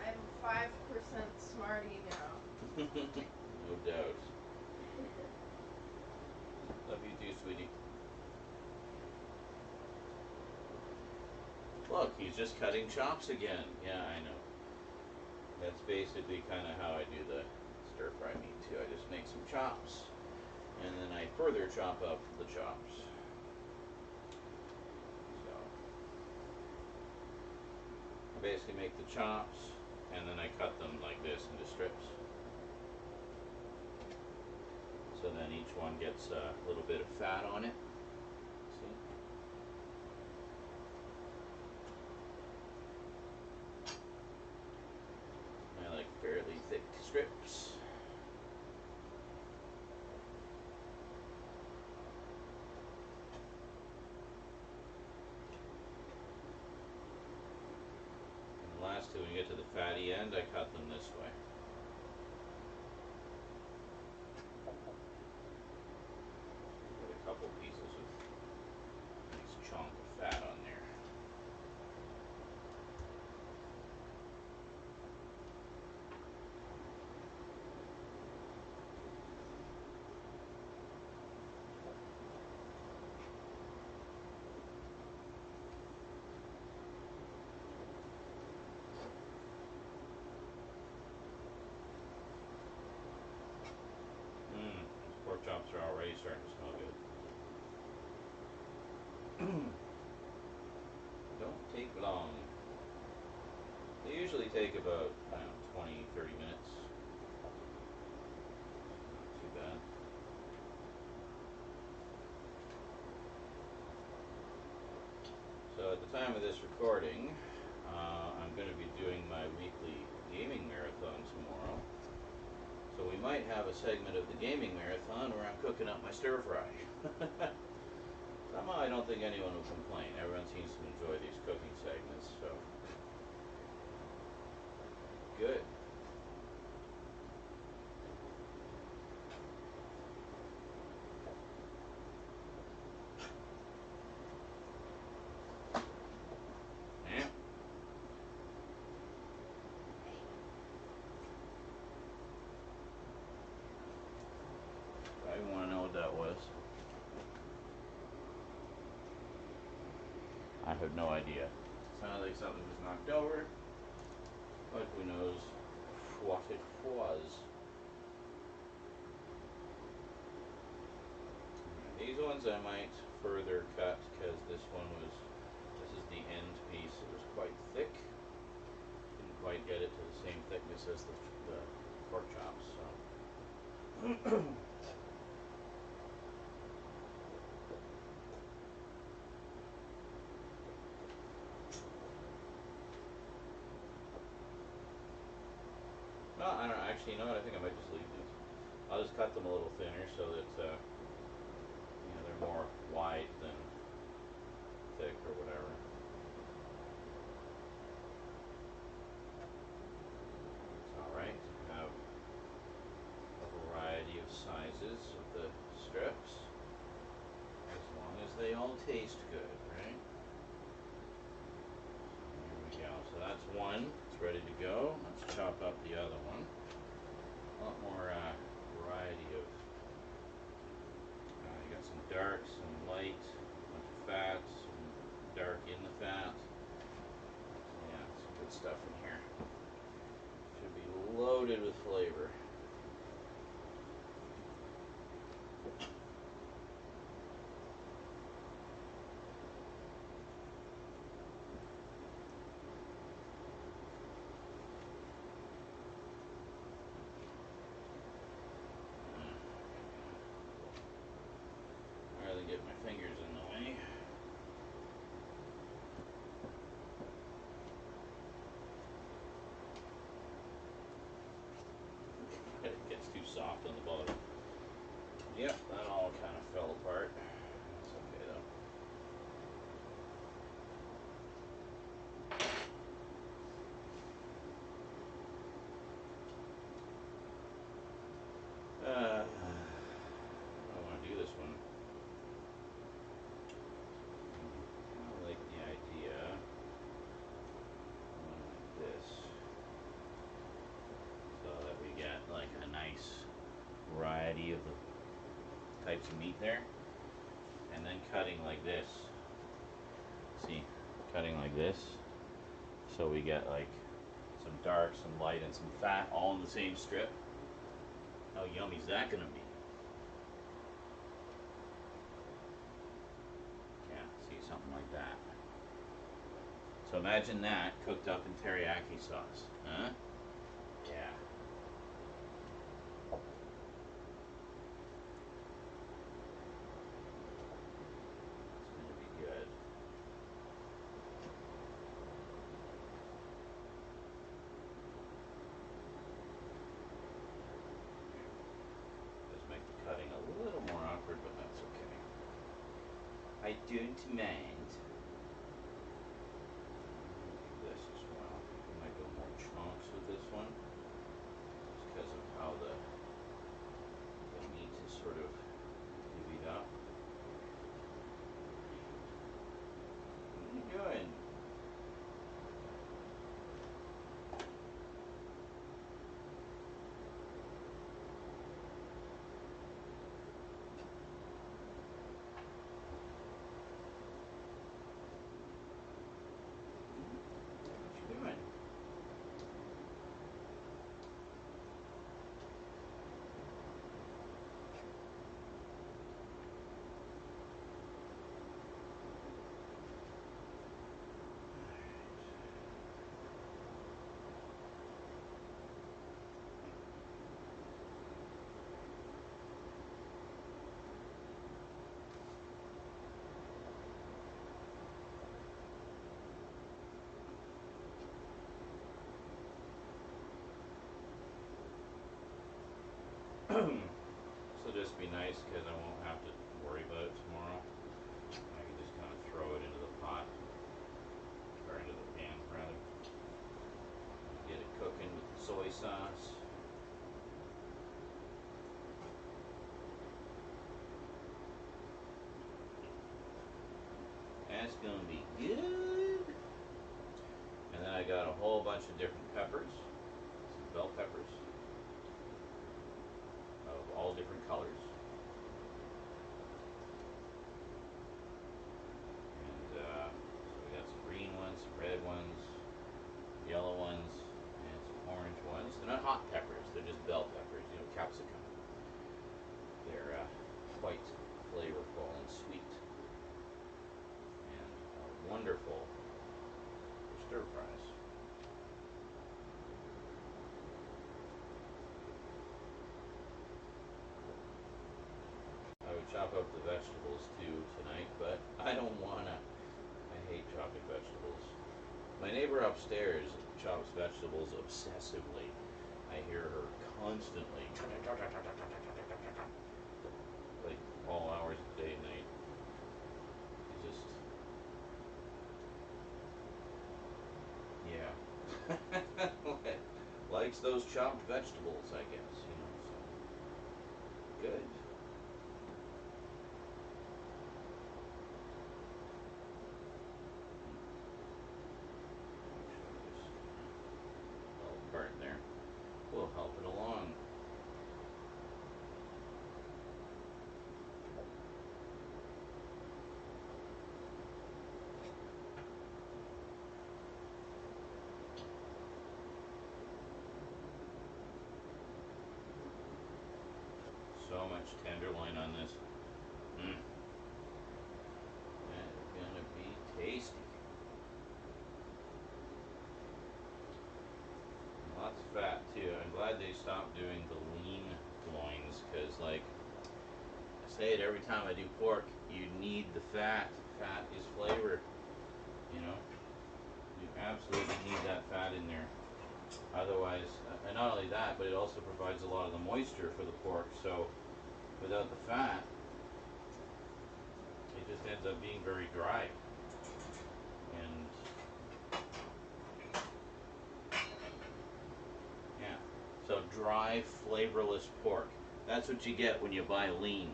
I'm 5% Smartie now. No doubt. Love you too, sweetie. Look, he's just cutting chops again. Yeah, I know. That's basically kind of how I do the stir fry meat too. I just make some chops, and then I further chop up the chops. So I basically make the chops, and then I cut them like this into strips. So then each one gets a little bit of fat on it. See? I like fairly thick strips. And lastly, when you get to the fatty end, I cut them this way. Get a couple pieces of nice chunk of fat on there. Pork chops are already starting to smell good. Don't take long. They usually take about, I don't know, 20, 30 minutes. Not too bad. So at the time of this recording, I'm going to be doing my weekly gaming marathon tomorrow. So we might have a segment of the gaming marathon where I'm cooking up my stir fry. Somehow I don't think anyone will complain. Everyone seems to enjoy these cooking segments, so good. Yeah. I want to know what that was. I have no idea. Sounded like something was knocked over, but who knows what it was. These ones I might further cut because this is the end piece. It was quite thick. Didn't quite get it to the same thickness as the pork chops, so. Actually, you know what? I think I might just leave these. I'll just cut them a little thinner so that they're more wide than thick or whatever. It's all right to have a variety of sizes of the strips, as long as they all taste good, right? There we go. So that's one. It's ready to go. Let's chop up the other one. A lot more variety of. You got some dark, some light, a bunch of fat, some dark in the fat. Yeah, some good stuff in here. Should be loaded with flavor. Rather than get my fingers in the way. It gets too soft on the bottom. Yep, that all kind of fell apart. That's okay though. I want to do this one. I like the idea. Like this. So that we get like a nice variety of the types of meat there. And then cutting like this. See, cutting like this. So we get like some dark, some light, and some fat all in the same strip. How yummy is that gonna be? Yeah, see, something like that. So imagine that cooked up in teriyaki sauce, huh? Yeah. It's gonna be good. Just make the cutting a little more awkward, but that's okay. I don't mind. This as well. I might go more chunks with this one, just because of how the meat is sort of divvied up. What are you doing? This will just be nice because I won't have to worry about it tomorrow. I can just kind of throw it into the pot, or into the pan rather. Get it cooking with the soy sauce. That's gonna be good. And then I got a whole bunch of different peppers, some bell peppers of all different colors. And so we got some green ones, some red ones, yellow ones, and some orange ones. They're not hot peppers, they're just bell peppers, you know, capsicum. They're quite flavorful and sweet. And wonderful for stir fries. I would chop up the vegetables too tonight, but I don't wanna. I hate chopping vegetables. My neighbor upstairs chops vegetables obsessively. I hear her constantly, like all hours of the day and night. He just, yeah, likes those chopped vegetables, I guess, you know. So good. Part there will help it along. So much tenderloin on this. That is gonna be tasty. Lots of fat too. I'm glad they stopped doing the lean loins, because like I say it every time I do pork, you need the fat. Fat is flavor. You know? You absolutely need that fat in there. Otherwise, and not only that, but it also provides a lot of the moisture for the pork. So without the fat, it just ends up being very dry. And yeah, so dry, flavorless pork. That's what you get when you buy lean.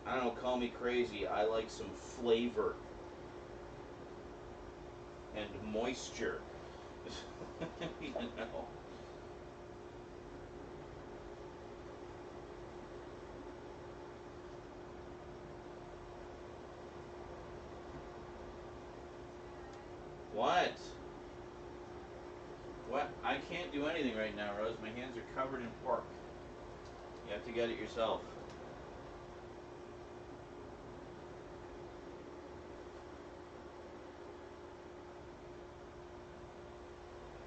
I don't know, call me crazy. I like some flavor and moisture. You know. What? What? I can't do anything right now, Rose. My hands are covered in pork. You have to get it yourself.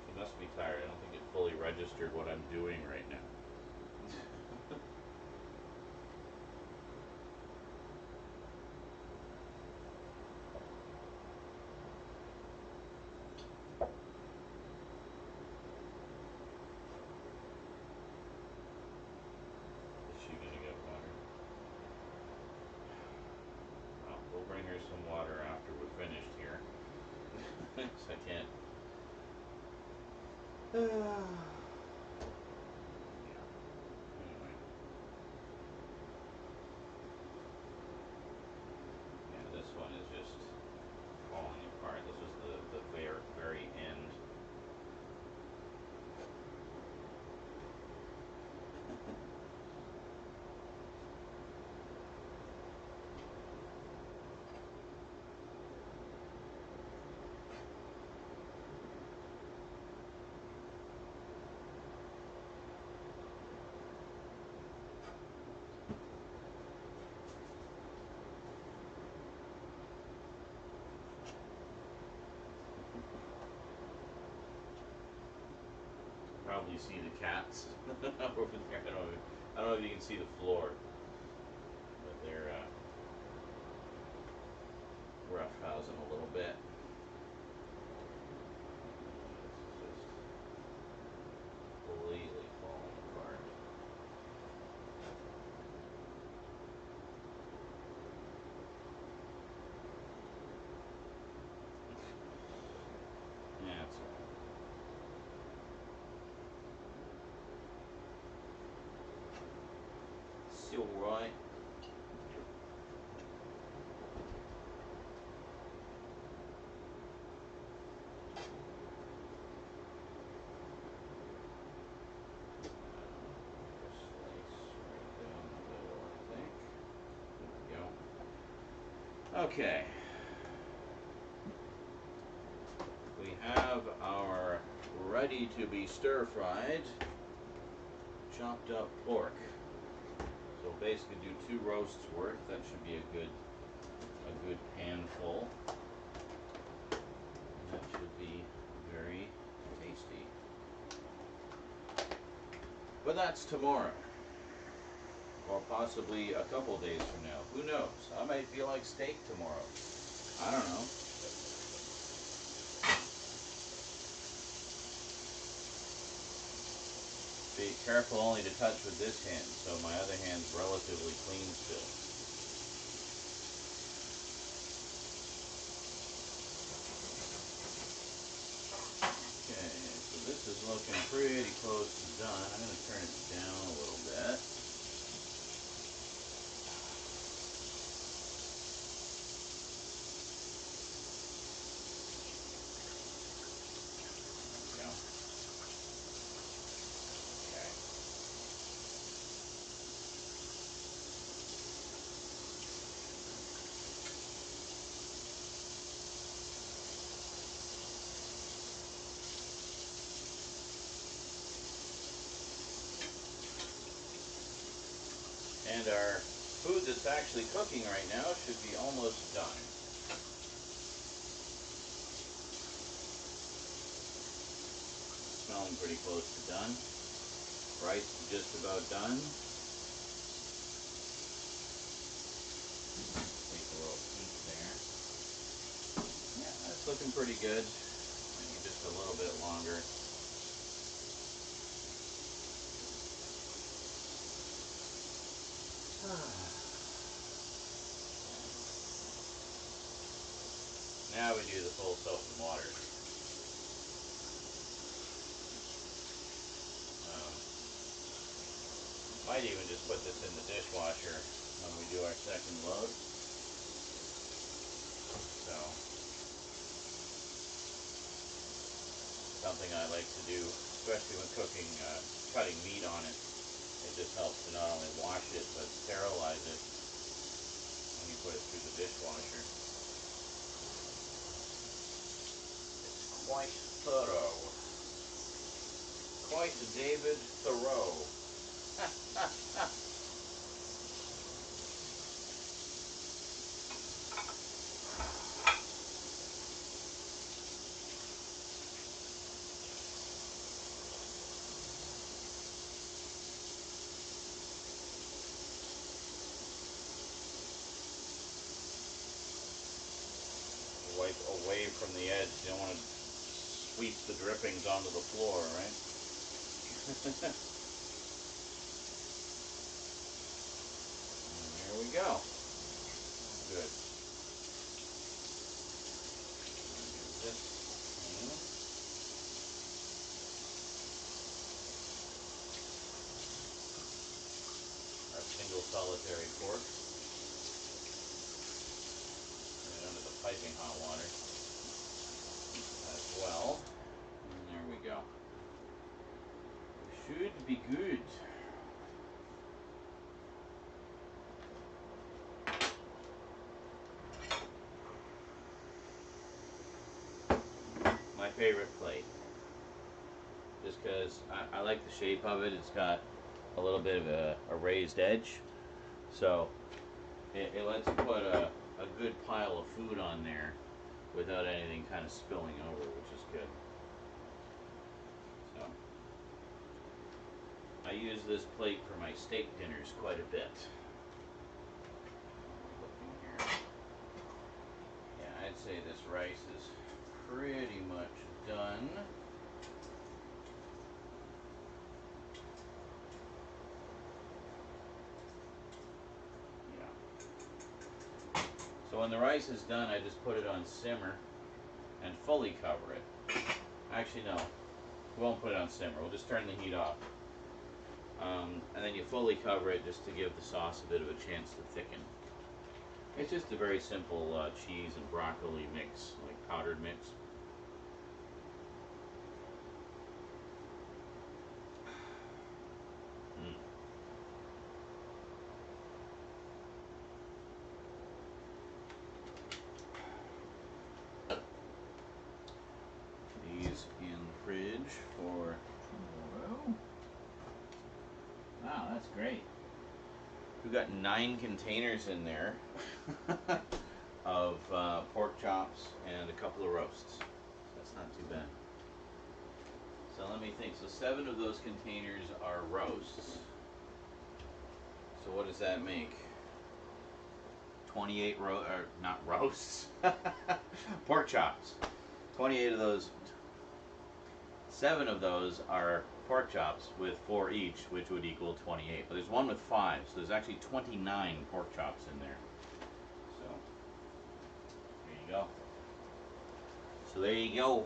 You must be tired. I don't think it fully registered what I'm doing right now. Is she gonna get water? Well, we'll bring her some water after we're finished here. So I can't. Anyway. Yeah, this one is just falling apart. This was the very, very end. Probably see the cats over there. I don't know if you can see the floor, but they're roughhousing a little bit. It's just completely falling apart. Yeah, it's alright. It's alright. Okay. We have our ready to be stir-fried chopped up pork. So basically do 2 roasts worth. That should be a good pan full. And that should be very tasty. But that's tomorrow. Or possibly a couple days from now. Who knows? I might feel like steak tomorrow. I don't know. Be careful only to touch with this hand, so my other hand's relatively clean still. Okay, so this is looking pretty close to done. I'm going to turn it down a little bit. And our food that's actually cooking right now should be almost done. Smelling pretty close to done. Rice is just about done. Take a little peek there. Yeah, that's looking pretty good. Maybe just a little bit longer. Now we do the full soap and water. Might even just put this in the dishwasher when we do our second load. So, something I like to do, especially when cooking, cutting meat on it. It just helps to not only wash it, but sterilize it when you put it through the dishwasher. It's quite thorough. Quite David Thoreau. Wipe away from the edge. You don't want to sweep the drippings onto the floor, right? There we go. Good. This thing. Our single solitary fork. Right under the piping hot water as well. And there we go. Should be good. My favorite plate. Just because I like the shape of it. It's got a little bit of a raised edge. So it lets you put a good pile of food on there without anything kind of spilling over, which is good. So I use this plate for my steak dinners quite a bit. Looking here. Yeah, I'd say this rice is pretty much done. So when the rice is done, I just put it on simmer and fully cover it. Actually, no, we won't put it on simmer. We'll just turn the heat off. And then you fully cover it just to give the sauce a bit of a chance to thicken. It's just a very simple cheese and broccoli mix, like powdered mix. These in the fridge for tomorrow. Wow, that's great. We've got 9 containers in there of pork chops and a couple of roasts. That's not too bad. So let me think. So 7 of those containers are roasts. So what does that make? 28 not roasts. Pork chops. 28 of those. 7 of those are pork chops with 4 each, which would equal 28. But there's one with 5, so there's actually 29 pork chops in there. So, there you go. So there you go.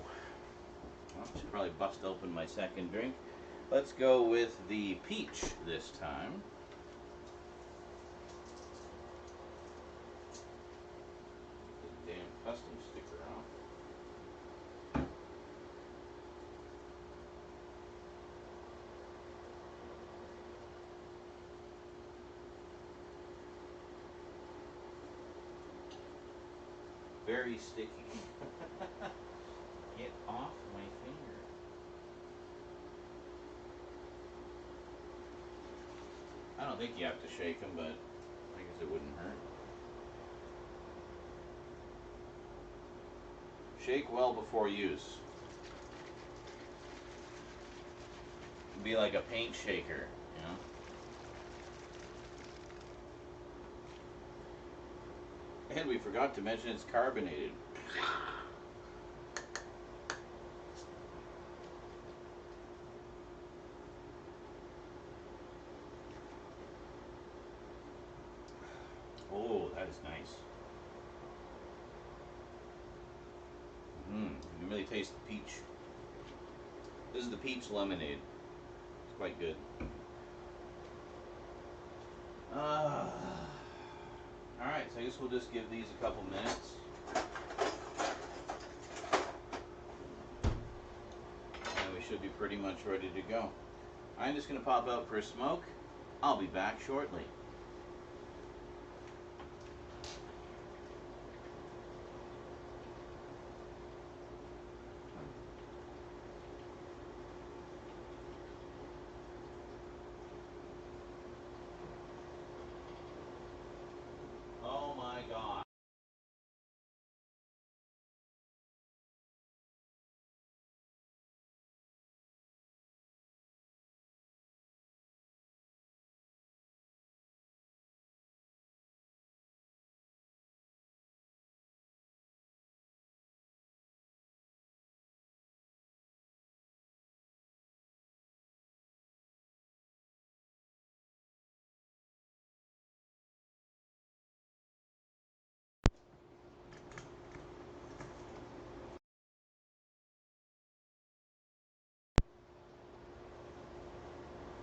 Well, I should probably bust open my second drink. Let's go with the peach this time. Get the damn custom sticker off. Very sticky. Get off my finger. I don't think you have to shake them, but I guess it wouldn't hurt. Shake well before use. Be like a paint shaker, you know? And we forgot to mention it's carbonated. Oh, that is nice. You can really taste the peach. This is the peach lemonade. It's quite good. Alright, so I guess we'll just give these a couple minutes. And we should be pretty much ready to go. I'm just going to pop out for a smoke. I'll be back shortly. Oh my God.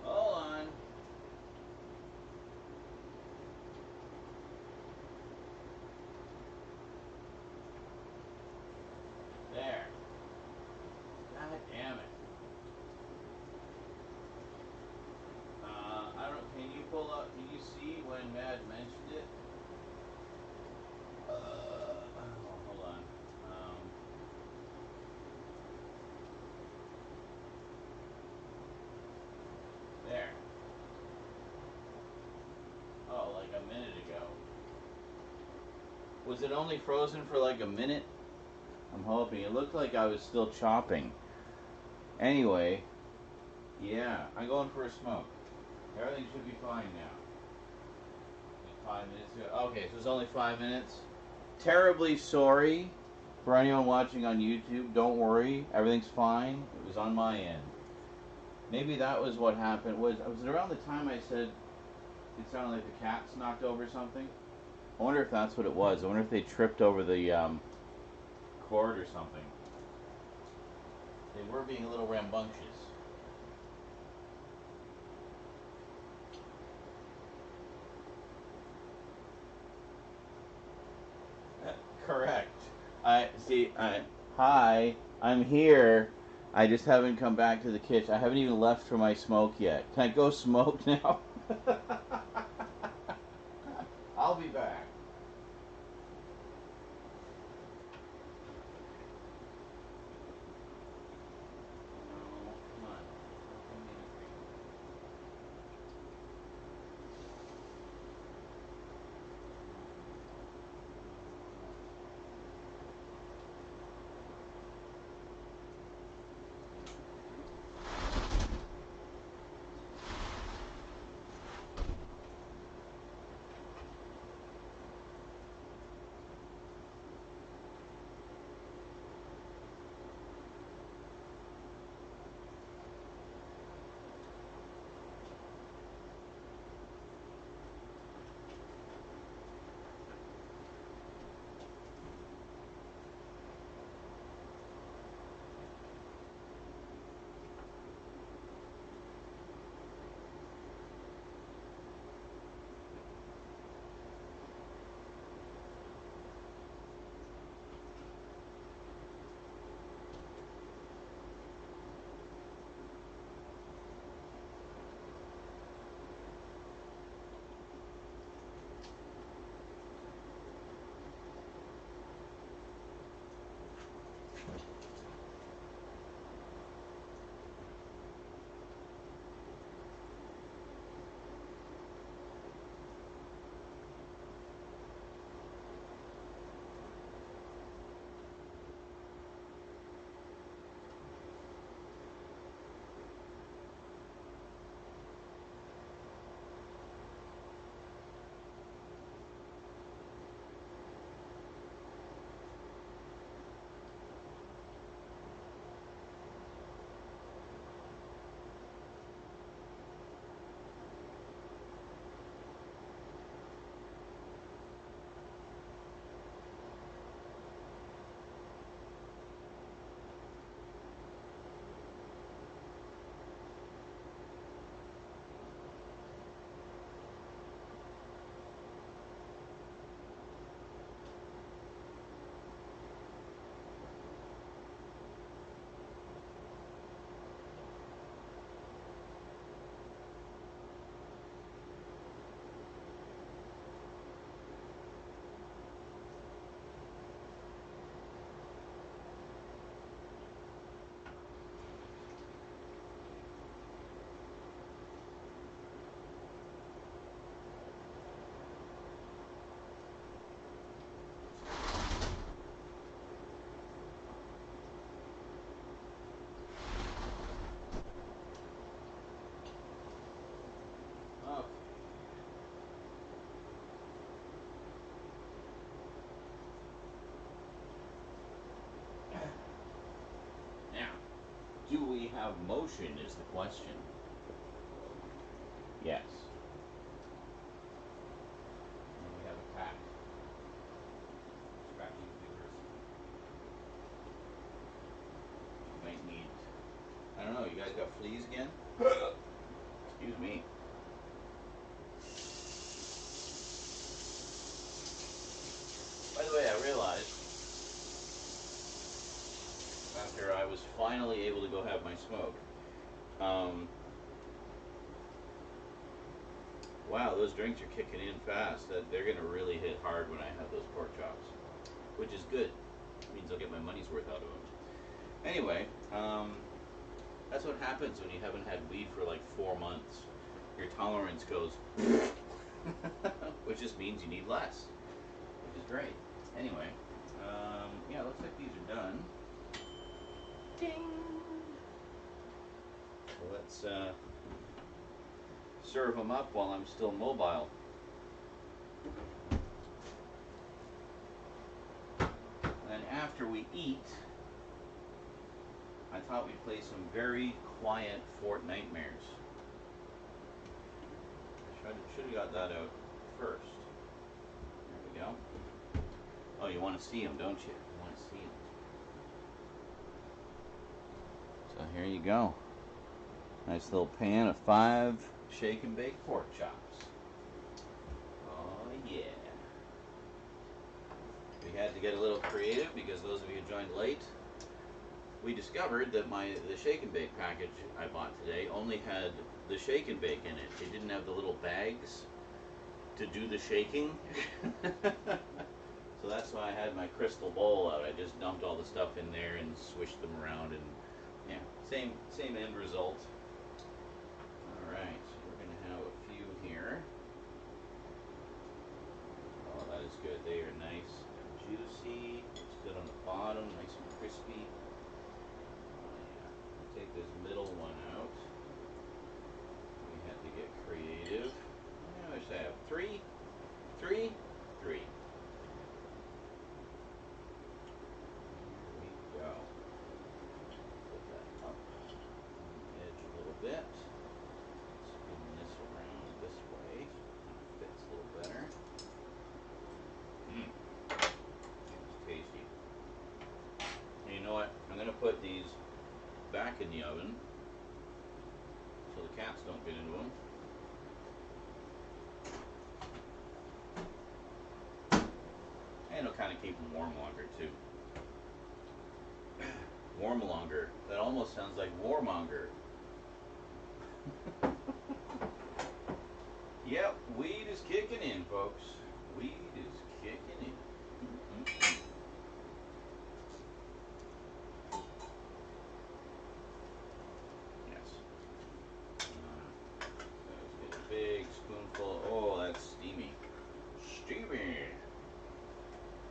Hold on. There. God damn it. I don't, can you pull up, can you see when Mad mentioned it? Hold on. There. Oh, like a minute ago. Was it only frozen for like a minute? I'm hoping. It looked like I was still chopping. Anyway, yeah, I'm going for a smoke. Everything should be fine now. Like 5 minutes ago. Okay, so it's only 5 minutes. Terribly sorry for anyone watching on YouTube. Don't worry, everything's fine. It was on my end. Maybe that was what happened. Was it around the time I said it sounded like the cats knocked over something? I wonder if that's what it was. I wonder if they tripped over the cord or something. They were being a little rambunctious. Correct. Hi, I'm here. I just haven't come back to the kitchen. I haven't even left for my smoke yet. Can I go smoke now? I'll be back. No, come on. have motion is the question. Yes. And we have a cat. Scratching fingers. You might need, I don't know, you guys got fleas again? Excuse me. By the way, I realized after I was finally able to go have my smoke, wow, those drinks are kicking in fast. They're going to really hit hard when I have those pork chops, which is good. It means I'll get my money's worth out of them. Anyway, that's what happens when you haven't had weed for like 4 months. Your tolerance goes, which just means you need less, which is great. Anyway, yeah, looks like these are done. Ding! So let's serve them up while I'm still mobile. And after we eat, I thought we'd play some very quiet Fort Nightmares. Should have got that out first. There we go. Oh, you want to see them, don't you? You want to see them. So here you go. Nice little pan of 5 shake and bake pork chops. Oh yeah. We had to get a little creative because those of you who joined late, we discovered that the shake and bake package I bought today only had the shake and bake in it. It didn't have the little bags to do the shaking. So that's why I had my crystal bowl out. I just dumped all the stuff in there and swished them around, and yeah, same end result. All right, so we're gonna have a few here. Oh, that is good. They are nice and juicy. It's good on the bottom, nice and crispy. Oh yeah. Take this middle one out. We had to get creative. I wish I have 3. Bit. Spin this around this way. Fits a little better. It's tasty. And you know what? I'm going to put these back in the oven so the cats don't get into them. And it'll kind of keep them warm longer too. Warm longer. That almost sounds like warmonger. Yep, weed is kicking in, folks. Weed is kicking in. Yes. Let's get a big spoonful. Oh, that's steamy. Steamy.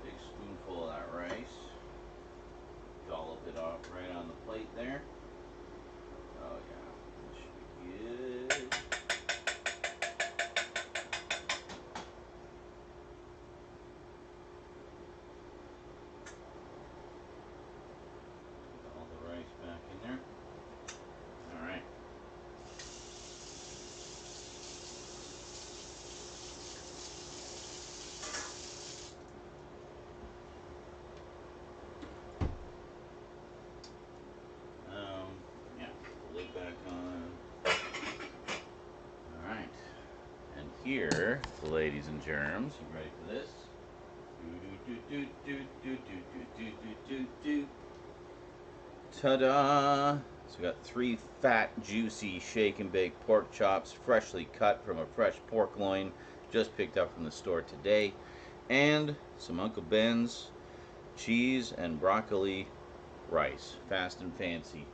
Big spoonful of that rice. Dollop it off right on the plate there. Oh yeah, this should be good. All the rice back in there. All right. Yeah, put the lid back on. All right. And here, ladies and germs, you ready for this? Ta-da! So we got 3 fat, juicy shake and bake pork chops, freshly cut from a fresh pork loin, just picked up from the store today, and some Uncle Ben's cheese and broccoli rice, fast and fancy,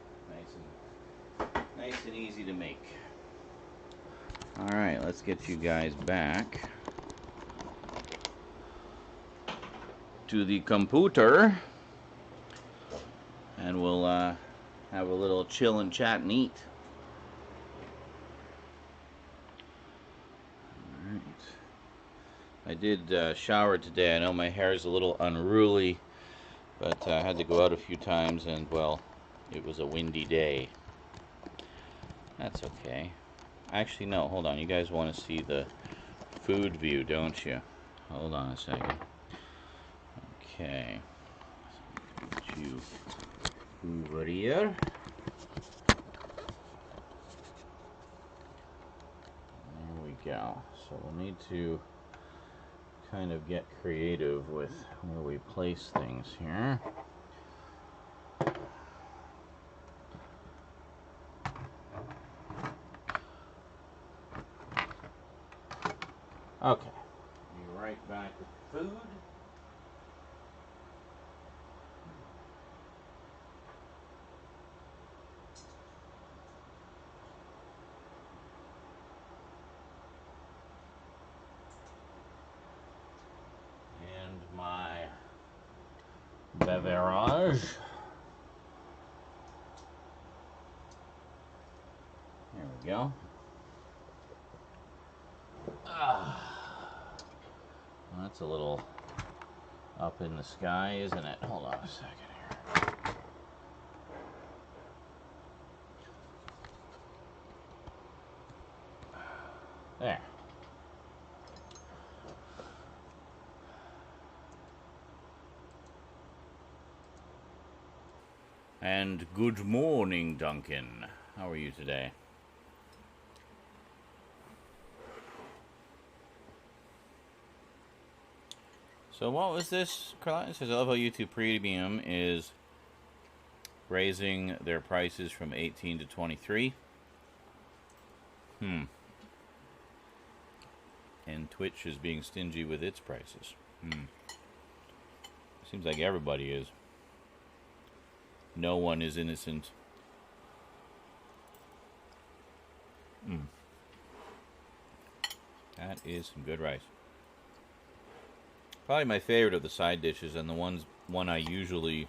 nice and easy to make. All right, let's get you guys back to the computer, and we'll have a little chill and chat and eat. All right. I did shower today. I know my hair is a little unruly, but I had to go out a few times, and well, it was a windy day. That's okay. Actually, no, hold on. You guys want to see the food view, don't you? Hold on a second. Okay. Put you over here. There we go. So we'll need to kind of get creative with where we place things here. Okay. Be right back with food. And my beverage. There we go. That's a little up in the sky, isn't it? Hold on a second here. There. And good morning, Duncan. How are you today? So what was this, Carla? It says, I love how YouTube Premium is raising their prices from 18 to 23. And Twitch is being stingy with its prices. Seems like everybody is. No one is innocent. That is some good rice. Probably my favorite of the side dishes, and the one I usually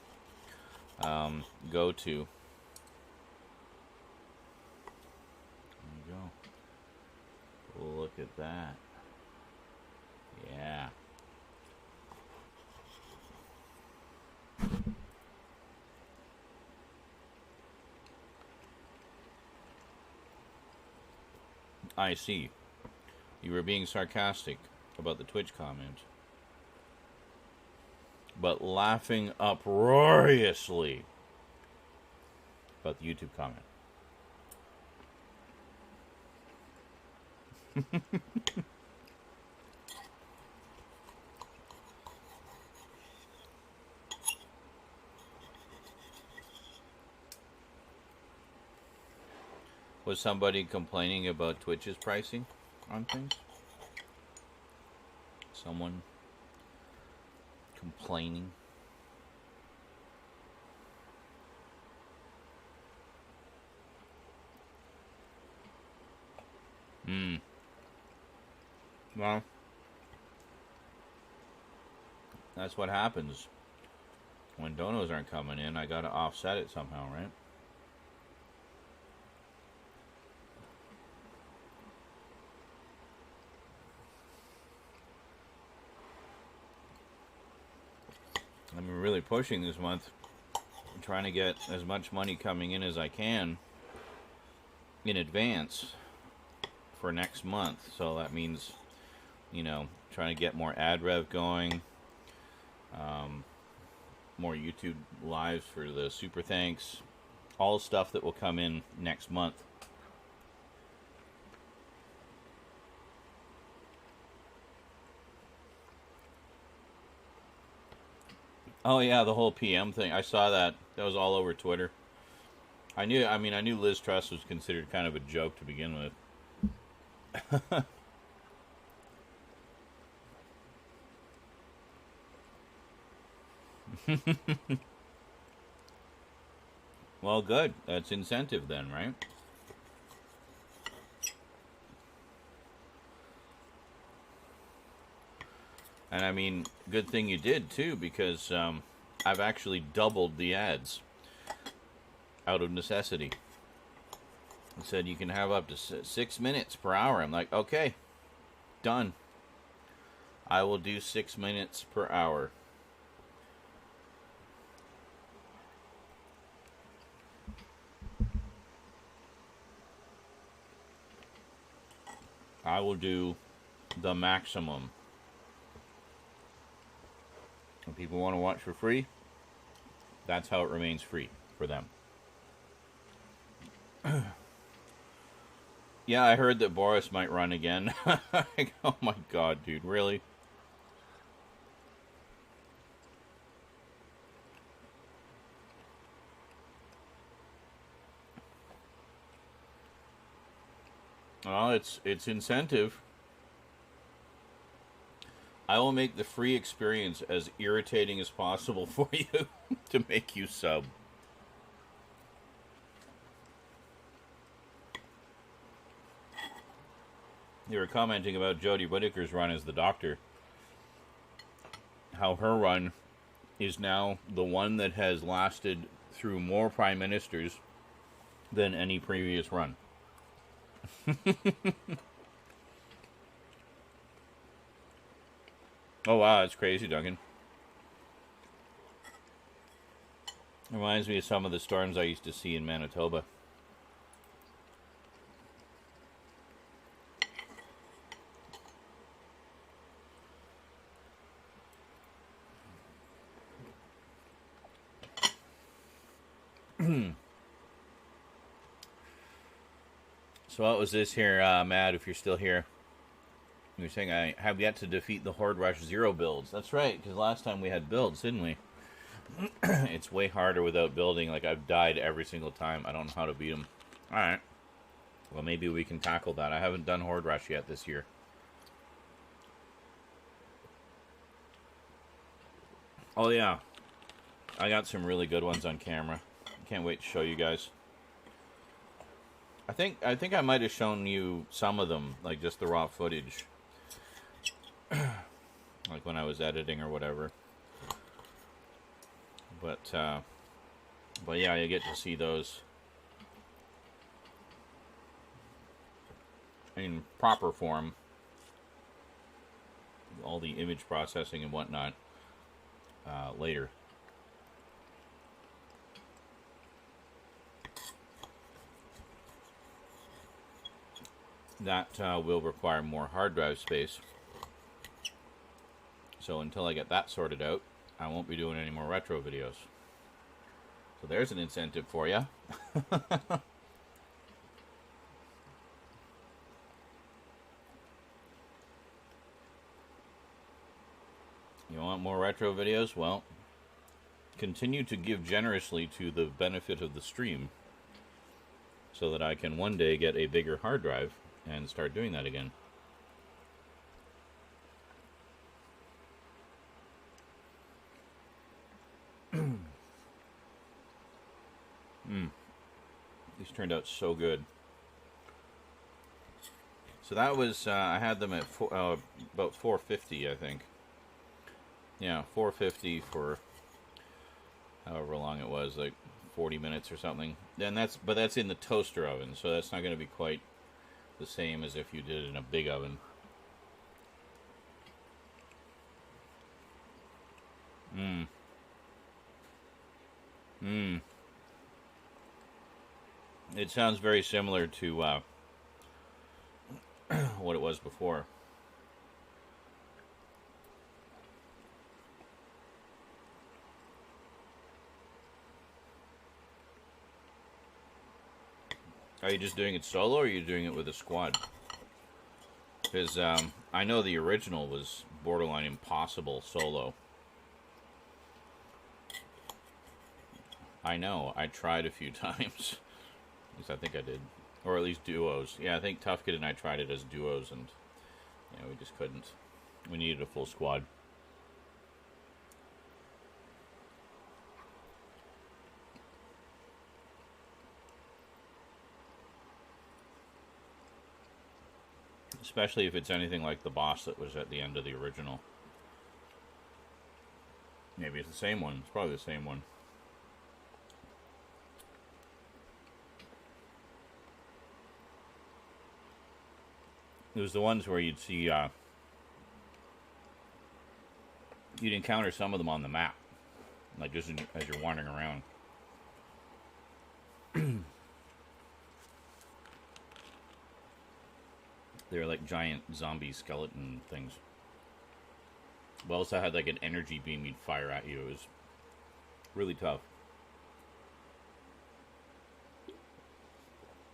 go to. There you go. Look at that. Yeah. I see. You were being sarcastic about the Twitch comment, but laughing uproariously about the YouTube comment. Was somebody complaining about Twitch's pricing on things? Someone complaining? Well, that's what happens when donos aren't coming in. I gotta offset it somehow, right? I'm really pushing this month. I'm trying to get as much money coming in as I can in advance for next month. So that means, you know, trying to get more ad rev going, more YouTube lives for the super thanks, all stuff that will come in next month. Oh yeah, the whole PM thing. I saw that. That was all over Twitter. I knew Liz Truss was considered kind of a joke to begin with. Well, good. That's incentive then, right? And I mean, good thing you did too, because I've actually doubled the ads out of necessity. It said you can have up to 6 minutes per hour. I'm like, okay, done. I will do 6 minutes per hour. I will do the maximum. If people want to watch for free, that's how it remains free for them. Yeah, I heard that Boris might run again. Oh my god, dude, really? Well, it's incentive. I will make the free experience as irritating as possible for you to make you sub. You were commenting about Jodie Whittaker's run as the Doctor. How her run is now the one that has lasted through more prime ministers than any previous run. Oh wow, that's crazy, Duncan. Reminds me of some of the storms I used to see in Manitoba. So what was this here, Matt, if you're still here? You're saying I have yet to defeat the Horde Rush Zero builds. That's right, because last time we had builds, didn't we? It's way harder without building. Like, I've died every single time. I don't know how to beat them. Alright. Well, maybe we can tackle that. I haven't done Horde Rush yet this year. Oh, yeah. I got some really good ones on camera. Can't wait to show you guys. I think I might have shown you some of them, like just the raw footage. Like when I was editing or whatever. But yeah, you get to see those in proper form. All the image processing and whatnot later. That will require more hard drive space. So until I get that sorted out, I won't be doing any more retro videos. So there's an incentive for you. You want more retro videos? Well, continue to give generously to the benefit of the stream so that I can one day get a bigger hard drive and start doing that again. These turned out so good. So that was, I had them at about $4.50, I think. Yeah, $4.50 for however long it was, like 40 minutes or something. And but that's in the toaster oven, so that's not going to be quite the same as if you did it in a big oven. It sounds very similar to what it was before. Are you just doing it solo, or are you doing it with a squad? Because I know the original was borderline impossible solo. I know, I tried a few times. At least I think I did. Or at least duos. Yeah, I think Tough Kid and I tried it as duos, and yeah, we just couldn't. We needed a full squad. Especially if it's anything like the boss that was at the end of the original. Maybe it's the same one. It's probably the same one. It was the ones where you'd see, you'd encounter some of them on the map. Like just as you're wandering around. They're like giant zombie skeleton things. But also had like an energy beam he'd fire at you. It was really tough.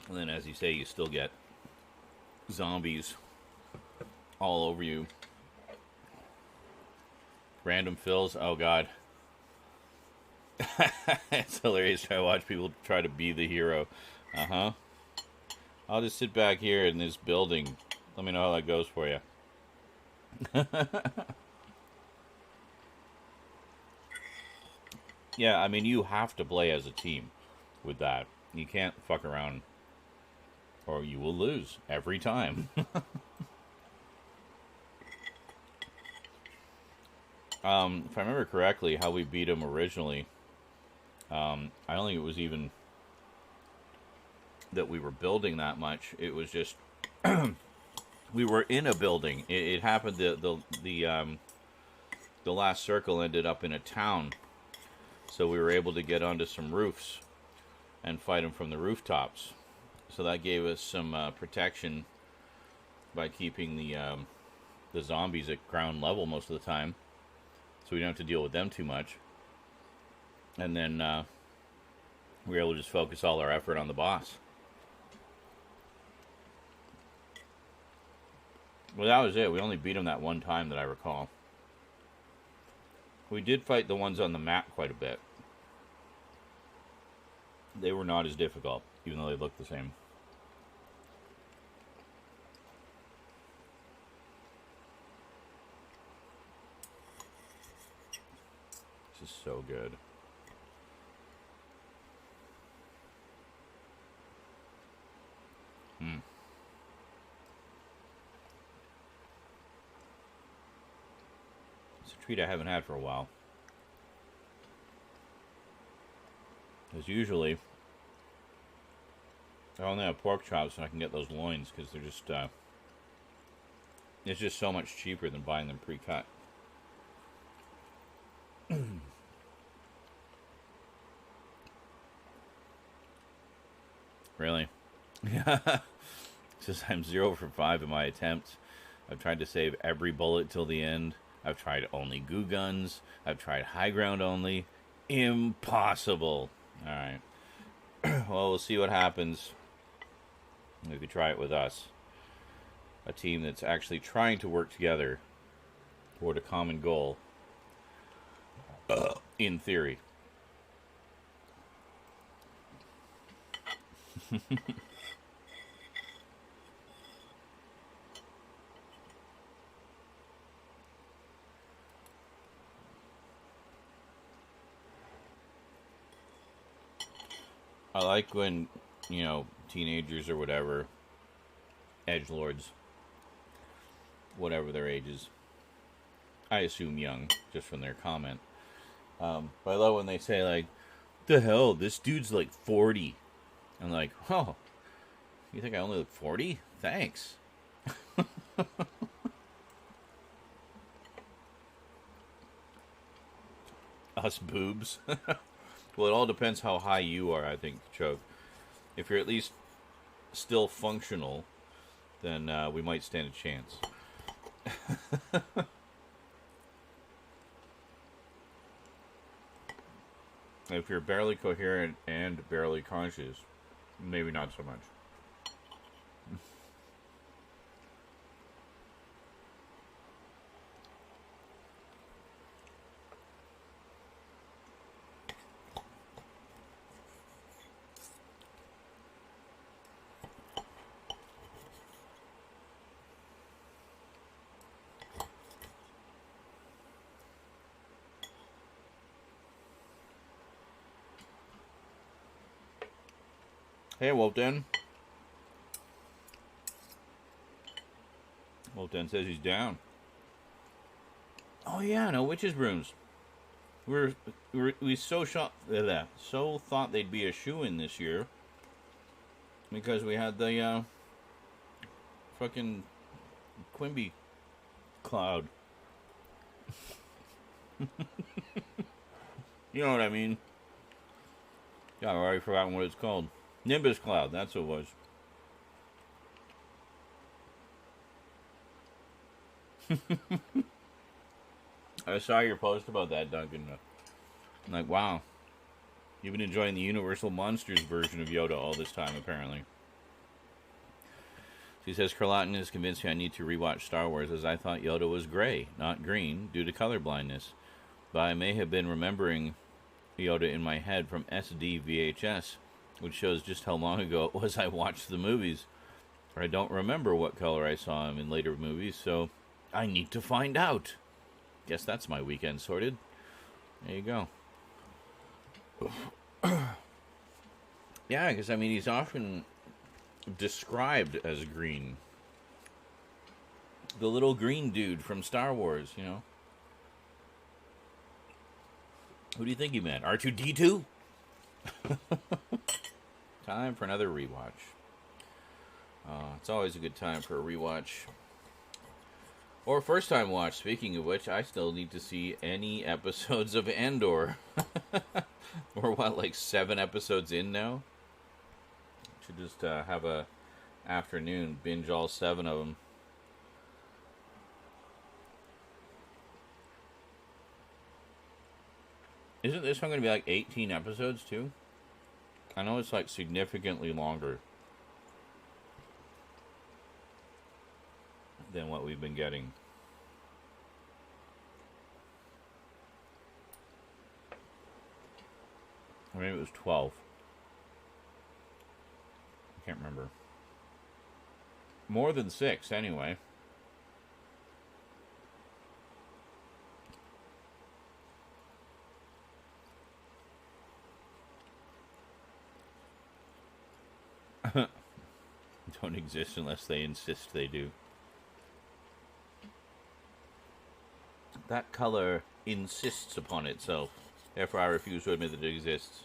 And then, as you say, you still get zombies all over you. Random fills. Oh, God. It's hilarious to watch people try to be the hero. Uh-huh. I'll just sit back here in this building. Let me know how that goes for you. Yeah, I mean, you have to play as a team with that. You can't fuck around or you will lose every time. If I remember correctly, how we beat him originally, I don't think it was even that we were building that much. It was just we were in a building. It happened that the last circle ended up in a town, so we were able to get onto some roofs and fight them from the rooftops. So that gave us some protection by keeping the zombies at ground level most of the time, so we don't have to deal with them too much. And then we were able to just focus all our effort on the boss. Well, that was it. We only beat him that one time that I recall. We did fight the ones on the map quite a bit. They were not as difficult, even though they looked the same. This is so good. It's a treat I haven't had for a while. Because usually, I only have pork chops and I can get those loins because they're just, it's just so much cheaper than buying them pre-cut. Really? Yeah. Says I'm 0 for 5 in my attempts. I've tried to save every bullet till the end. I've tried only goo guns. I've tried high ground only. Impossible. Alright. Well, we'll see what happens if you try it with us. A team that's actually trying to work together toward a common goal. In theory. I like when, you know, teenagers or whatever, edgelords, whatever their ages, I assume young, just from their comment. But I love when they say, like, the hell, this dude's like 40. I'm like, oh, you think I only look 40? Thanks. Us boobs. Well, it all depends how high you are, I think, Choke. If you're at least still functional, then we might stand a chance. If you're barely coherent and barely conscious, maybe not so much. Hey, Wolfden. Wolfden says he's down. Oh yeah, no witches' brooms. We so thought they'd be a shoo-in this year because we had the fucking Quimby cloud. You know what I mean? Yeah, I've already forgotten what it's called. Nimbus cloud, that's what it was. I saw your post about that, Duncan. I'm like, wow. You've been enjoying the Universal Monsters version of Yoda all this time, apparently. She says, Carlotten is convinced me I need to rewatch Star Wars as I thought Yoda was gray, not green, due to color blindness. But I may have been remembering Yoda in my head from SD VHS, which shows just how long ago it was I watched the movies. I don't remember what color I saw him in later movies, so I need to find out. Guess that's my weekend sorted. There you go. Yeah, because, I mean, he's often described as green. The little green dude from Star Wars, you know. Who do you think he meant? R2-D2? Time for another rewatch. It's always a good time for a rewatch. Or first time watch. Speaking of which, I still need to see any episodes of Andor. We're what, like 7 episodes in now? Should just have a afternoon, binge all 7 of them. Isn't this one going to be like 18 episodes too? I know it's like significantly longer than what we've been getting. Or maybe it was 12. I can't remember. More than 6, anyway. Don't exist unless they insist they do. That color insists upon itself. Therefore, I refuse to admit that it exists.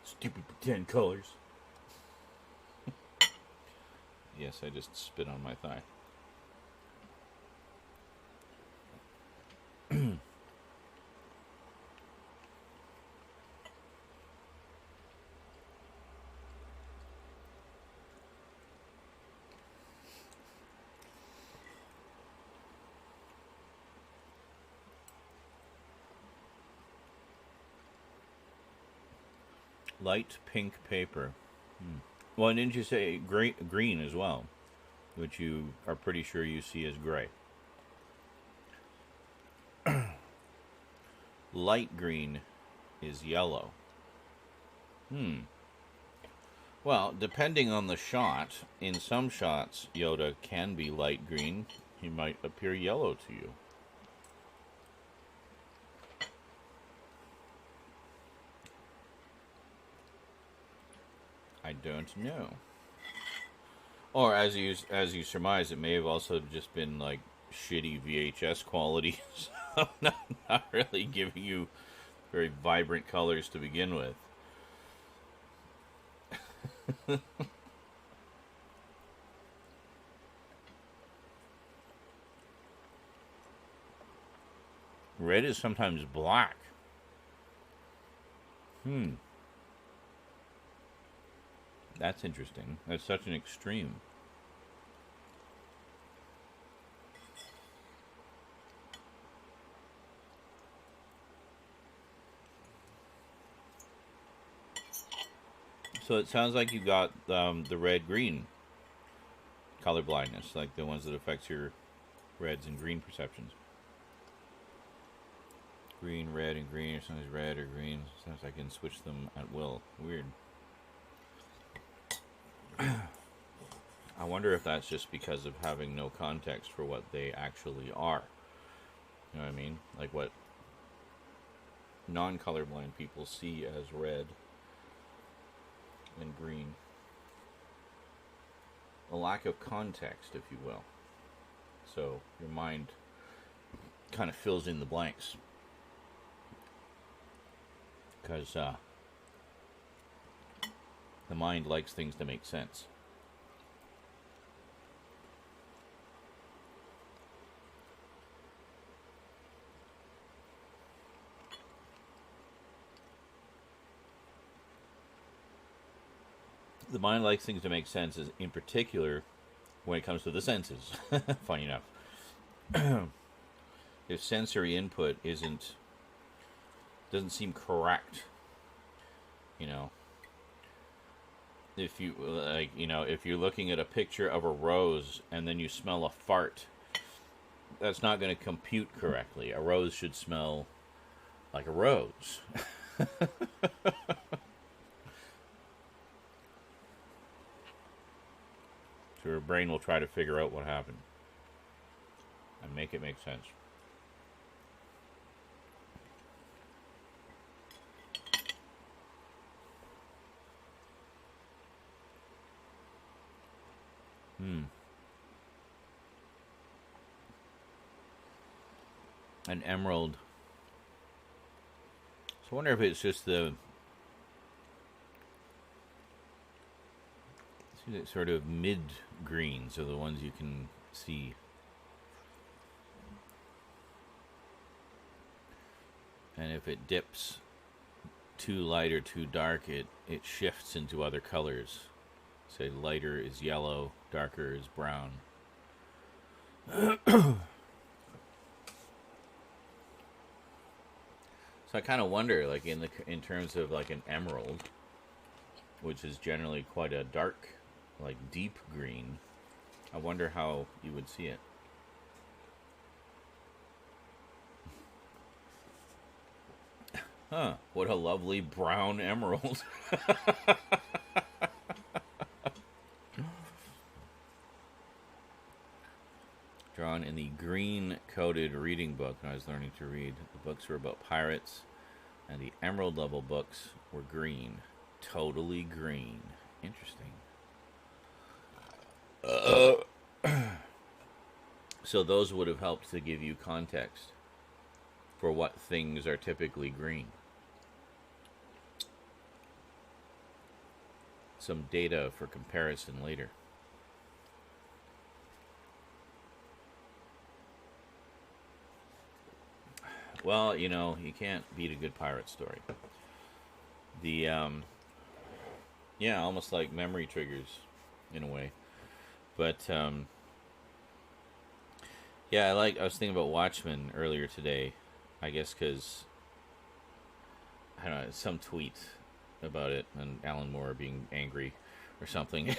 Stupid pretend colors. Yes, I just spit on my thigh. Light pink paper. Well, didn't you say green as well? Which you are pretty sure you see as gray. Light green is yellow. Well, depending on the shot, in some shots, Yoda can be light green. He might appear yellow to you. I don't know. Or as you surmise, it may have also just been like shitty VHS quality, so not really giving you very vibrant colors to begin with. Red is sometimes black. That's interesting. That's such an extreme. So it sounds like you got the red-green color blindness, like the ones that affects your reds and green perceptions. Green, red, and green, or sometimes red or green. Sometimes I can switch them at will. Weird. I wonder if that's just because of having no context for what they actually are. You know what I mean? Like what non-colorblind people see as red and green. A lack of context, if you will. So your mind kind of fills in the blanks. Because the mind likes things to make sense. The mind likes things to make sense, in particular when it comes to the senses. Funny enough. If sensory input doesn't seem correct, you know, if you if you're looking at a picture of a rose and then you smell a fart, that's not going to compute correctly. A rose should smell like a rose. So your brain will try to figure out what happened and make it make sense. An emerald. So I wonder if it's just the sort of mid greens are the ones you can see. And if it dips too light or too dark, it shifts into other colors. Say lighter is yellow, darker is brown. So I kind of wonder, like in terms of like an emerald, which is generally quite a dark, like deep green, I wonder how you would see it. Huh, what a lovely brown emerald. Drawn in the green-coated reading book when I was learning to read. The books were about pirates, and the emerald level books were green. Totally green. Interesting. So those would have helped to give you context for what things are typically green. Some data for comparison later. Well, you know, you can't beat a good pirate story. The, yeah, almost like memory triggers in a way. But, yeah, I was thinking about Watchmen earlier today, I guess because, I don't know, some tweet about it and Alan Moore being angry or something.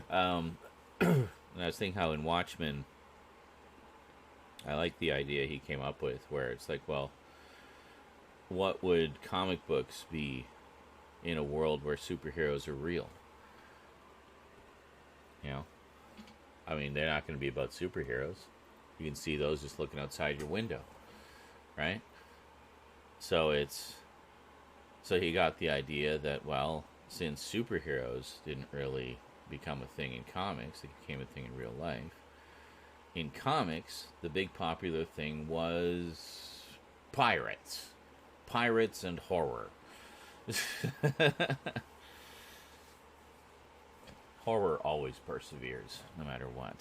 And I was thinking how in Watchmen, I like the idea he came up with where it's like, well, what would comic books be in a world where superheroes are real? You know? I mean, they're not going to be about superheroes. You can see those just looking outside your window, right? So he got the idea that, well, since superheroes didn't really become a thing in comics, they became a thing in real life. In comics, the big popular thing was pirates. Pirates and horror. Horror always perseveres, no matter what.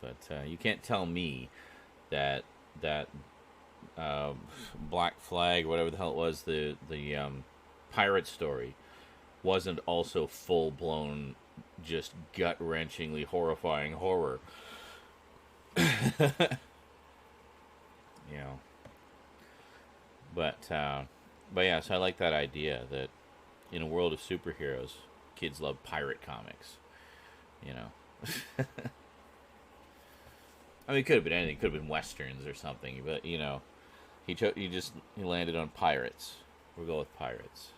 But you can't tell me that Black Flag, whatever the hell it was, the pirate story, wasn't also full-blown, just gut-wrenchingly horrifying horror. You know, but yeah, so I like that idea that in a world of superheroes, kids love pirate comics. You know, I mean, it could have been anything. It could have been westerns or something. But you know, he landed on pirates. We'll go with pirates.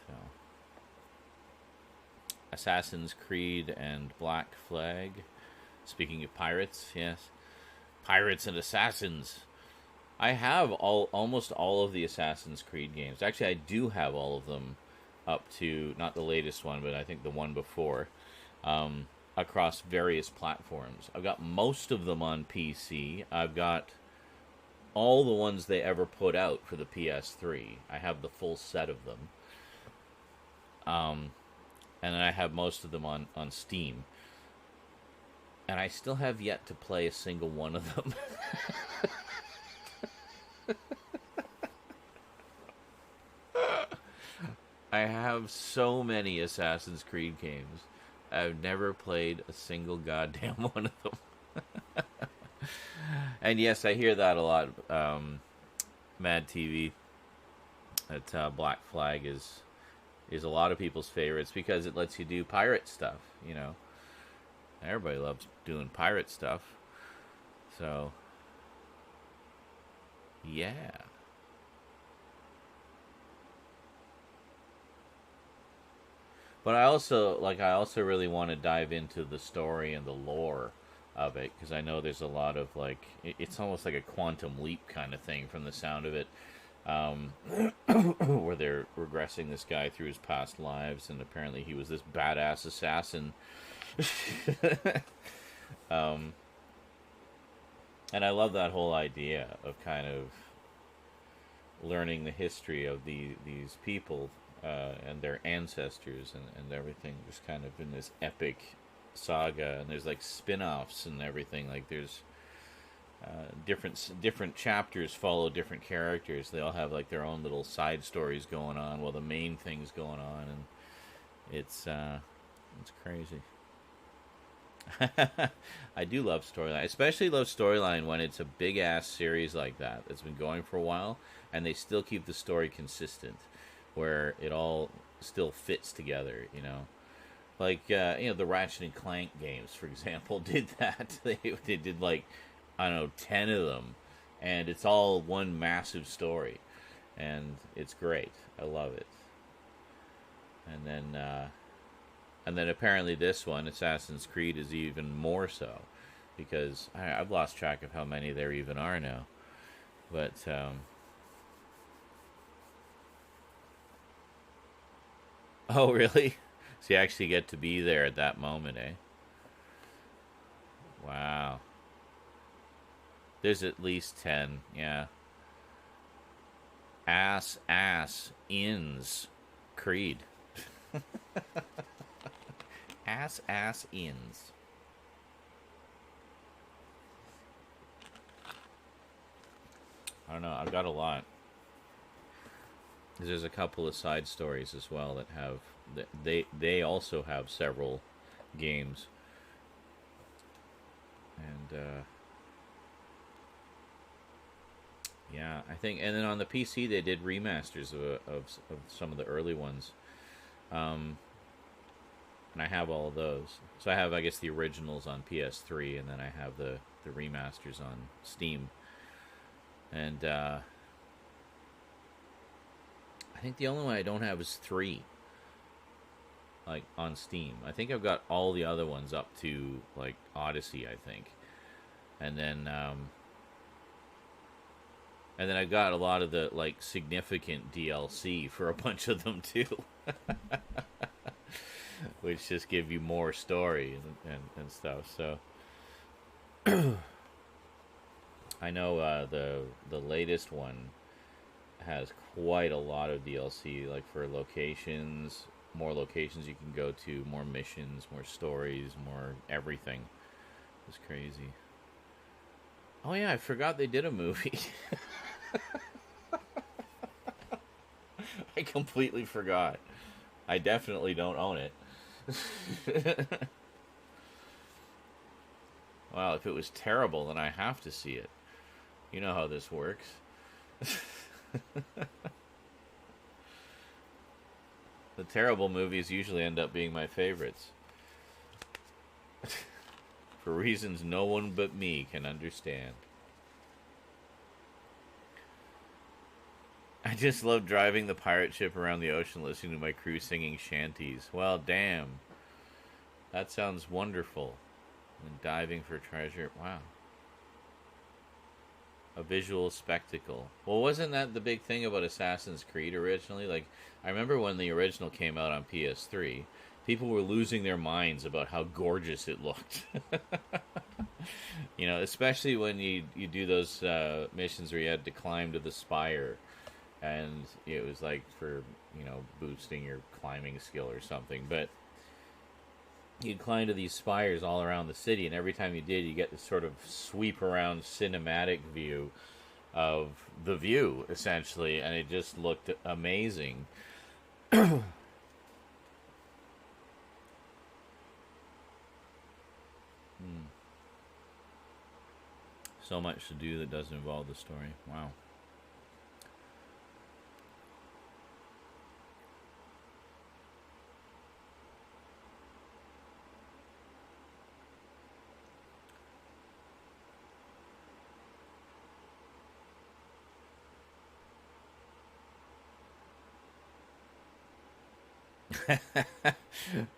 So, Assassin's Creed and Black Flag. Speaking of pirates, yes. Pirates and Assassins. I have almost all of the Assassin's Creed games. Actually, I do have all of them up to, not the latest one, but I think the one before, across various platforms. I've got most of them on PC. I've got all the ones they ever put out for the PS3. I have the full set of them. And then I have most of them on Steam. And I still have yet to play a single one of them. I have so many Assassin's Creed games. I've never played a single goddamn one of them. And yes, I hear that a lot. Mad TV, that Black Flag is a lot of people's favorites because it lets you do pirate stuff. You know, everybody loves doing pirate stuff. So, yeah. But I also really want to dive into the story and the lore of it because I know there's a lot of it's almost like a quantum leap kind of thing from the sound of it, um, where they're regressing this guy through his past lives, and apparently he was this badass assassin. um, and I love that whole idea of kind of learning the history of these people and their ancestors and everything, just kind of in this epic saga. And there's like spin-offs and everything. Like there's different chapters follow different characters. They all have like their own little side stories going on while the main thing's going on, and it's crazy. I do love storyline. I especially love storyline when it's a big ass series like that that's been going for a while, and they still keep the story consistent, where it all still fits together. You know, like the Ratchet and Clank games, for example, did that. They did like I don't know 10 of them, and it's all one massive story, and it's great. I love it. And then apparently this one, Assassin's Creed, is even more so, because I've lost track of how many there even are now. But oh really? So you actually get to be there at that moment, eh? Wow. There's at least 10, yeah. Ass ins Creed. Ass ins. I don't know. I've got a lot. There's a couple of side stories as well that have they also have several games, and yeah, I think. And then on the PC they did remasters of some of the early ones. And I have all of those. So I have, I guess, the originals on PS3, and then I have the remasters on Steam. And I think the only one I don't have is 3, like on Steam. I think I've got all the other ones up to like Odyssey, I think, and then I've got a lot of the like significant DLC for a bunch of them too. Which just give you more story and stuff. So I know the latest one has quite a lot of DLC, like for locations, more locations you can go to, more missions, more stories, more everything. It's crazy. Oh yeah, I forgot they did a movie. I completely forgot. I definitely don't own it. Well, if it was terrible, then I have to see it. You know how this works. The terrible movies usually end up being my favorites. For reasons no one but me can understand. I just love driving the pirate ship around the ocean listening to my crew singing shanties. Well, damn. That sounds wonderful. And diving for treasure. Wow. A visual spectacle. Well, wasn't that the big thing about Assassin's Creed originally? Like, I remember when the original came out on PS3, people were losing their minds about how gorgeous it looked. You know, especially when you do those missions where you had to climb to the spire. And it was like for, boosting your climbing skill or something. But you'd climb to these spires all around the city, and every time you did, you get this sort of sweep around cinematic view of the view, essentially, and it just looked amazing. So much to do that doesn't involve the story. Wow.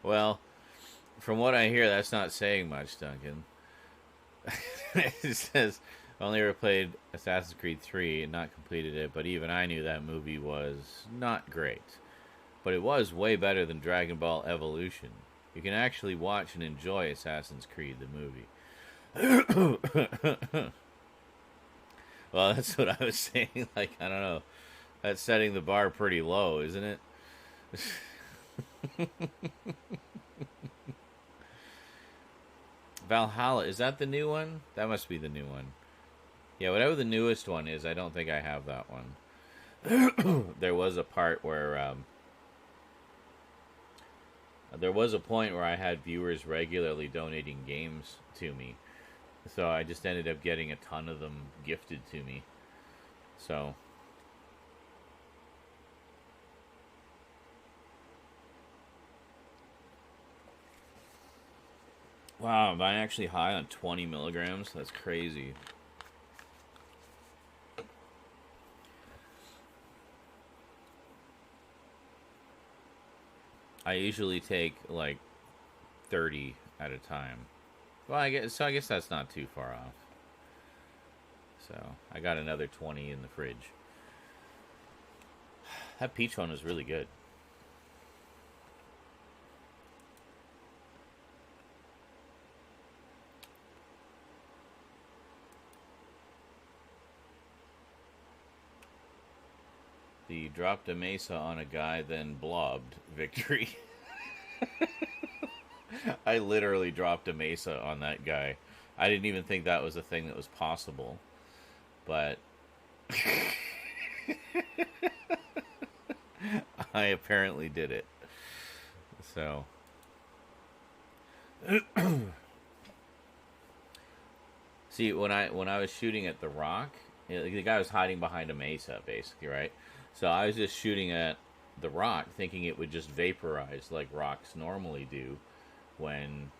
Well, from what I hear, that's not saying much, Duncan. It says, only ever played Assassin's Creed 3 and not completed it, but even I knew that movie was not great. But it was way better than Dragon Ball Evolution. You can actually watch and enjoy Assassin's Creed, the movie. Well, that's what I was saying. Like, I don't know. That's setting the bar pretty low, isn't it? Valhalla, is that the new one? That must be the new one. Yeah, whatever the newest one is, I don't think I have that one. There was a part where there was a point where I had viewers regularly donating games to me, so I just ended up getting a ton of them gifted to me. So wow, am I actually high on 20 milligrams? That's crazy. I usually take like 30 at a time. Well, I guess that's not too far off. So I got another 20 in the fridge. That peach one was really good. The dropped a mesa on a guy, then blobbed victory. I literally dropped a mesa on that guy. I didn't even think that was a thing that was possible. But I apparently did it. So see, when I was shooting at the rock, the guy was hiding behind a mesa, basically, right? So I was just shooting at the rock, thinking it would just vaporize like rocks normally do when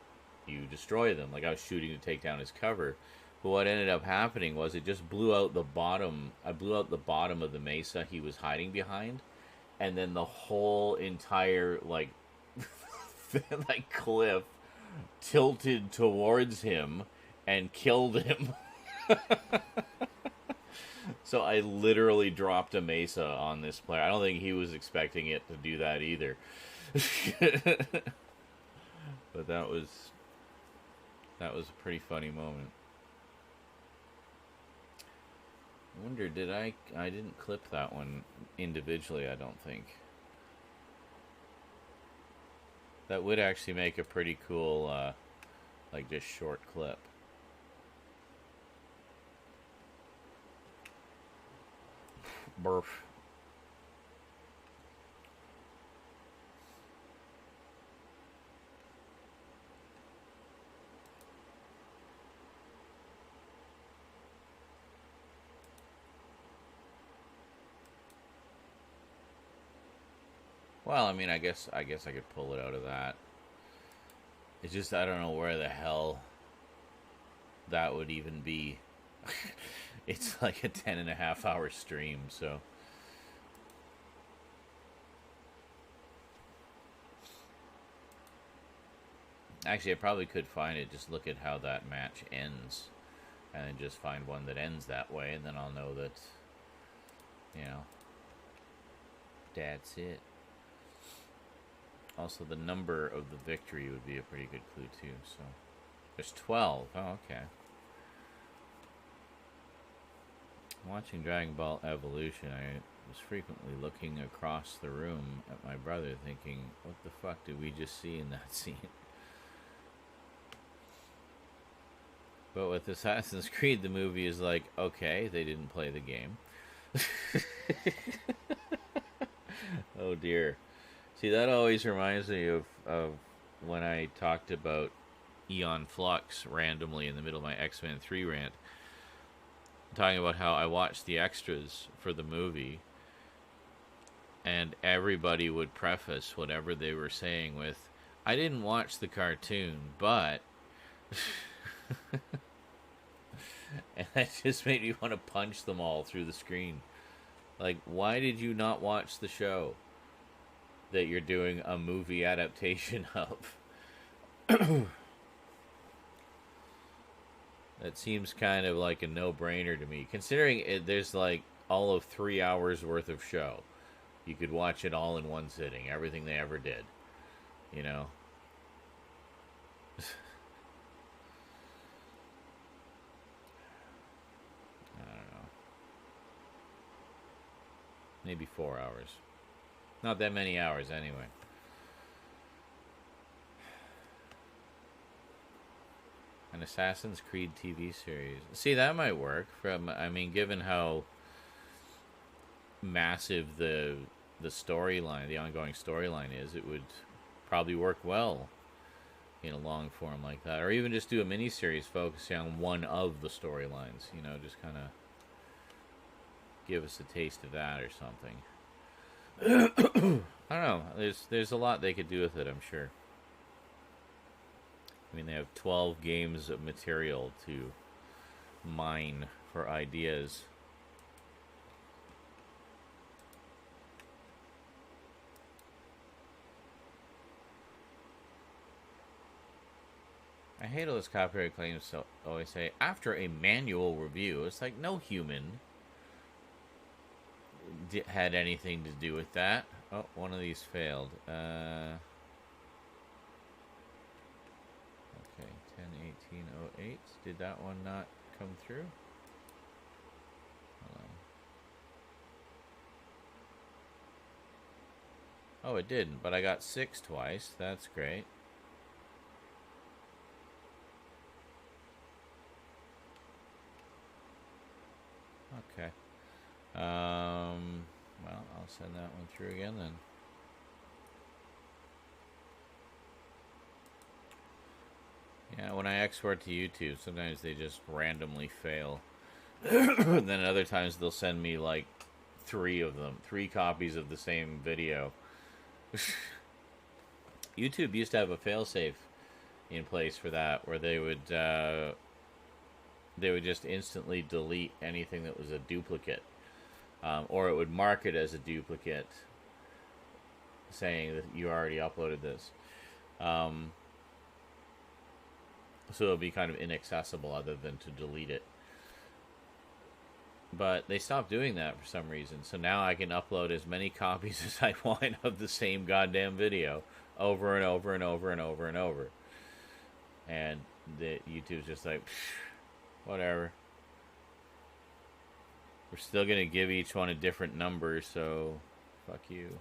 you destroy them. Like I was shooting to take down his cover. But what ended up happening was it just blew out the bottom. I blew out the bottom of the mesa he was hiding behind, and then the whole entire like like cliff tilted towards him and killed him. So I literally dropped a mesa on this player. I don't think he was expecting it to do that either. But that was a pretty funny moment. I wonder, I didn't clip that one individually, I don't think. That would actually make a pretty cool like just short clip. Burf. Well, I mean, I guess I could pull it out of that. It's just I don't know where the hell that would even be. It's like a 10.5 hour stream, so. Actually, I probably could find it. Just look at how that match ends. And then just find one that ends that way, and then I'll know that, you know, that's it. Also, the number of the victory would be a pretty good clue, too, so. There's 12. Oh, okay. Watching Dragon Ball Evolution, I was frequently looking across the room at my brother thinking, what the fuck did we just see in that scene? But with Assassin's Creed, the movie is like, okay, they didn't play the game. Oh dear. See, that always reminds me of when I talked about Eon Flux randomly in the middle of my X-Men 3 rant, talking about how I watched the extras for the movie, and everybody would preface whatever they were saying with, I didn't watch the cartoon, but... and that just made me want to punch them all through the screen. Like, why did you not watch the show that you're doing a movie adaptation of? That seems kind of like a no-brainer to me, considering there's like all of 3 hours worth of show. You could watch it all in one sitting, everything they ever did, you know? I don't know. Maybe 4 hours. Not that many hours, anyway. An Assassin's Creed TV series. See, that might work. I mean, given how massive the storyline, the ongoing storyline is, it would probably work well in a long form like that. Or even just do a miniseries focusing on one of the storylines. You know, just kind of give us a taste of that or something. I don't know. There's a lot they could do with it, I'm sure. I mean, they have 12 games of material to mine for ideas. I hate all those copyright claims. So always say after a manual review. It's like no human had anything to do with that. Oh, one of these failed. Okay, 10/18/08. Did that one not come through? Hold on. Oh, it didn't, but I got 6 twice. That's great. Okay. Well, I'll send that one through again then. Yeah, when I export to YouTube, sometimes they just randomly fail. And then other times they'll send me like 3 of them, 3 copies of the same video. YouTube used to have a failsafe in place for that, where they would just instantly delete anything that was a duplicate, or it would mark it as a duplicate, saying that you already uploaded this. So it'll be kind of inaccessible other than to delete it. But they stopped doing that for some reason. So now I can upload as many copies as I want of the same goddamn video over and over and over and over and over. And the YouTube's just like, whatever. We're still going to give each one a different number, so fuck you.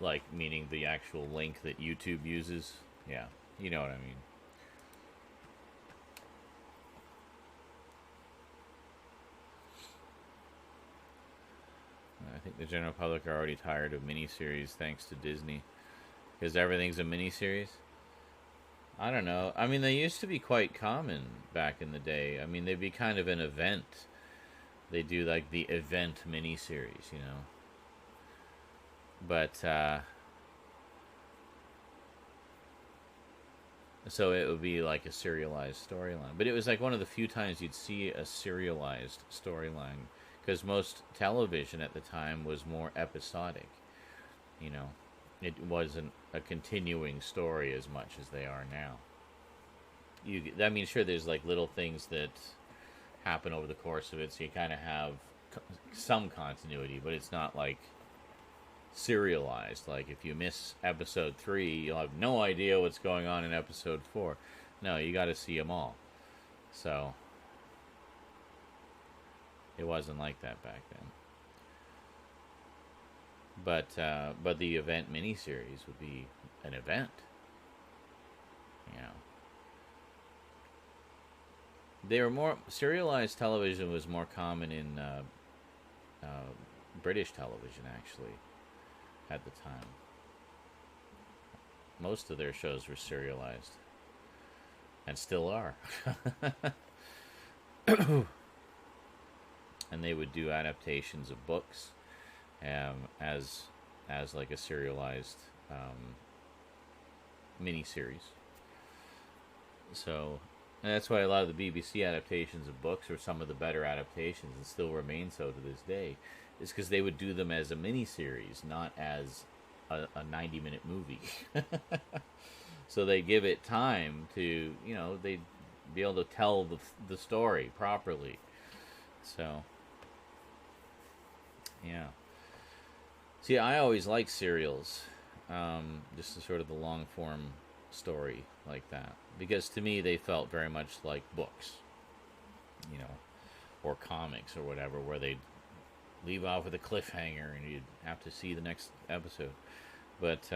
Like, meaning the actual link that YouTube uses? Yeah, you know what I mean. I think the general public are already tired of miniseries thanks to Disney. Because everything's a miniseries? I don't know. I mean, they used to be quite common back in the day. I mean, they'd be kind of an event. They do, like, the event miniseries, you know? But, so it would be like a serialized storyline. But it was like one of the few times you'd see a serialized storyline. Because most television at the time was more episodic. You know, it wasn't a continuing story as much as they are now. I mean, sure, there's like little things that happen over the course of it, so you kind of have some continuity, but it's not like serialized. Like if you miss episode 3, you'll have no idea what's going on in episode 4. No, you got to see them all. So it wasn't like that back then. But the event miniseries would be an event, you know. they were more serialized television was more common in uh, British television actually at the time. Most of their shows were serialized and still are. And they would do adaptations of books as like a serialized miniseries. So and that's why a lot of the BBC adaptations of books are some of the better adaptations and still remain so to this day, is because they would do them as a miniseries, not as a 90-minute movie. So they give it time to, they'd be able to tell the story properly. So, yeah. See, I always like serials, just the sort of the long form story like that, because to me they felt very much like books, or comics or whatever, where they'd leave off with a cliffhanger and you'd have to see the next episode. But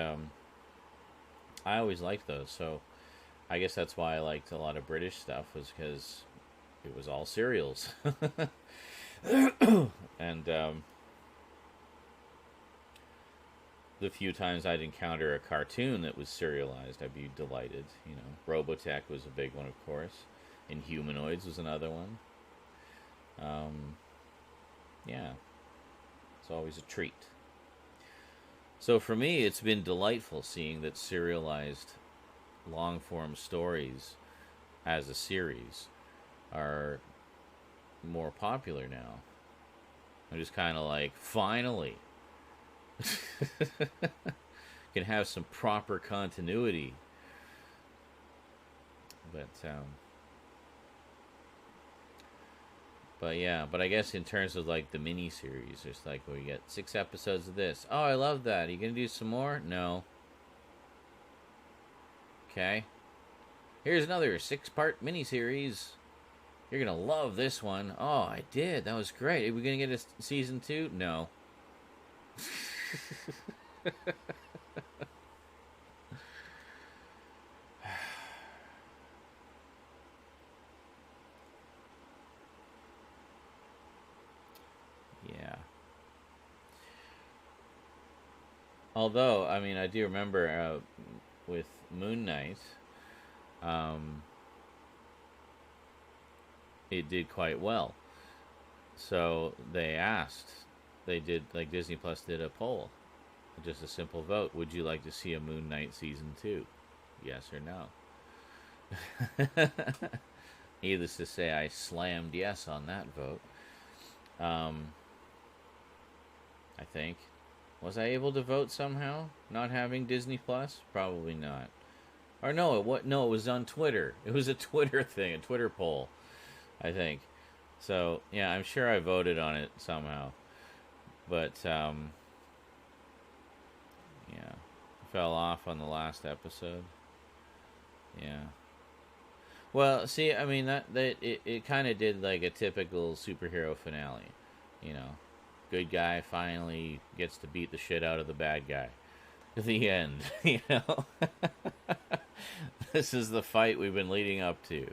I always liked those, so I guess that's why I liked a lot of British stuff, was because it was all serials. And the few times I'd encounter a cartoon that was serialized, I'd be delighted. Robotech was a big one, of course. Inhumanoids was another one. Yeah, it's always a treat. So for me, it's been delightful seeing that serialized long-form stories as a series are more popular now. I'm just kind of like, finally, can have some proper continuity. But yeah, but I guess in terms of like the mini series, it's like, well, you get 6 episodes of this. Oh, I love that. Are you gonna do some more? No. Okay. Here's another 6-part miniseries. You're gonna love this one. Oh, I did. That was great. Are we gonna get a season 2? No. Yeah. Although, I mean, I do remember with Moon Knight, it did quite well. So they did, like Disney Plus did a poll, just a simple vote. Would you like to see a Moon Knight season 2? Yes or no? Needless to say, I slammed yes on that vote. I think. Was I able to vote somehow? Not having Disney Plus? Probably not. Or no, it was on Twitter. It was a Twitter thing, a Twitter poll, I think. So, yeah, I'm sure I voted on it somehow. But, yeah. Fell off on the last episode. Yeah. Well, see, I mean, it kind of did like a typical superhero finale. Good guy finally gets to beat the shit out of the bad guy. The end, This is the fight we've been leading up to.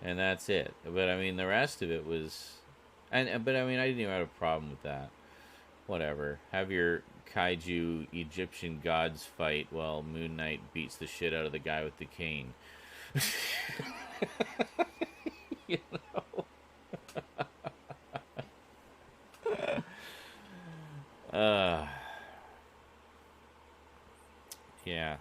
And that's it. But, I mean, the rest of it was... But, I mean, I didn't even have a problem with that. Whatever. Have your kaiju Egyptian gods fight while Moon Knight beats the shit out of the guy with the cane. you know? Yeah.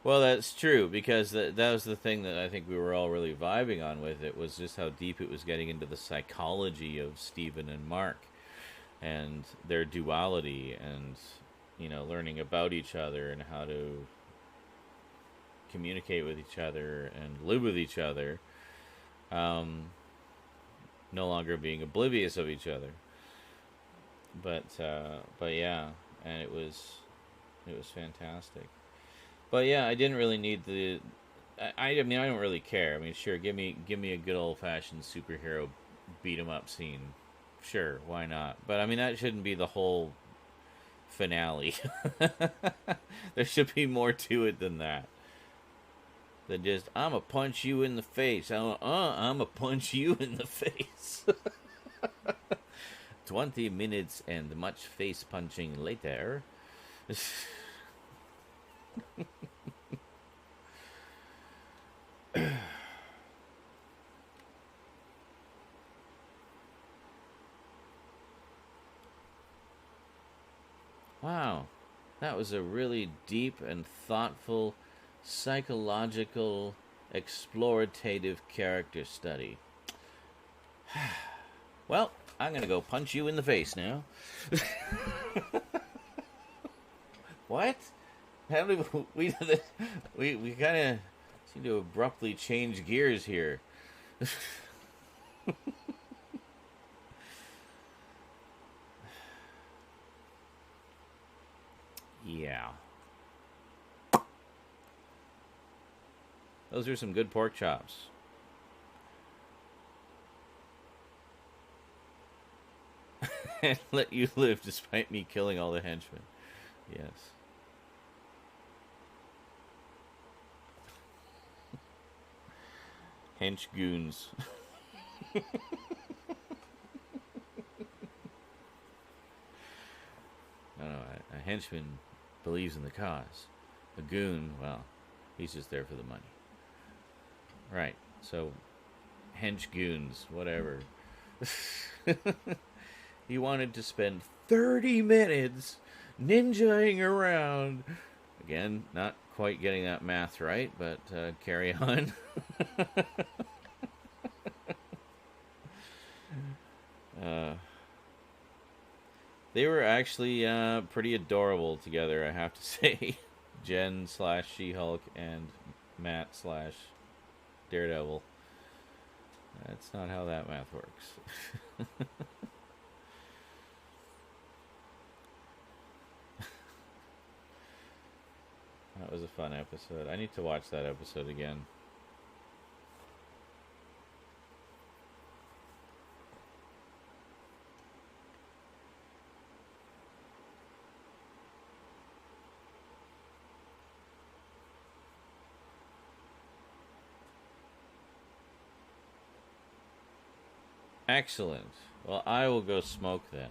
Well, that's true, because that was the thing that I think we were all really vibing on with it, was just how deep it was getting into the psychology of Stephen and Mark and their duality, and learning about each other and how to communicate with each other and live with each other, no longer being oblivious of each other. But yeah, and it was fantastic. But yeah, I didn't really need the. I mean, I don't really care. I mean, sure, give me a good old fashioned superhero beat 'em up scene. Sure, why not? But I mean, that shouldn't be the whole finale. There should be more to it than that. than just, I'm a punch you in the face. I'm a punch you in the face. 20 minutes and much face punching later. Wow, that was a really deep and thoughtful, psychological, explorative character study. Well, I'm gonna go punch you in the face now. What? How did we kind of seem to abruptly change gears here? Yeah. Those are some good pork chops. And let you live despite me killing all the henchmen. Yes. Hench goons. No, a henchman believes in the cause. A goon, well, he's just there for the money. Right, so, hench goons, whatever. He wanted to spend 30 minutes ninjaing around. Again, not quite getting that math right, but carry on. They were actually pretty adorable together, I have to say. Jen / She-Hulk and Matt / Daredevil. That's not how that math works. That was a fun episode. I need to watch that episode again. Excellent. Well, I will go smoke then.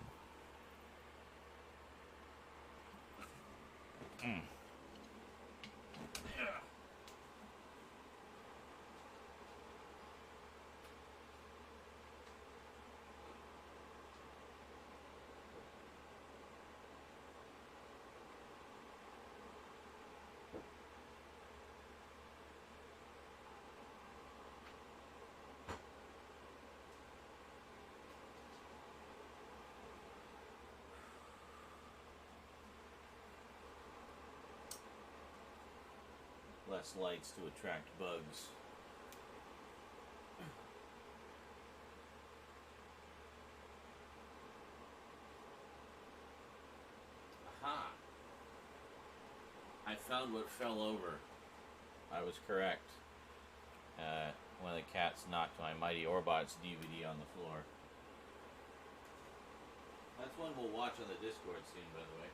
Less lights to attract bugs. Aha! I found what fell over. I was correct. One of the cats knocked my Mighty Orbots DVD on the floor. That's one we'll watch on the Discord soon, by the way.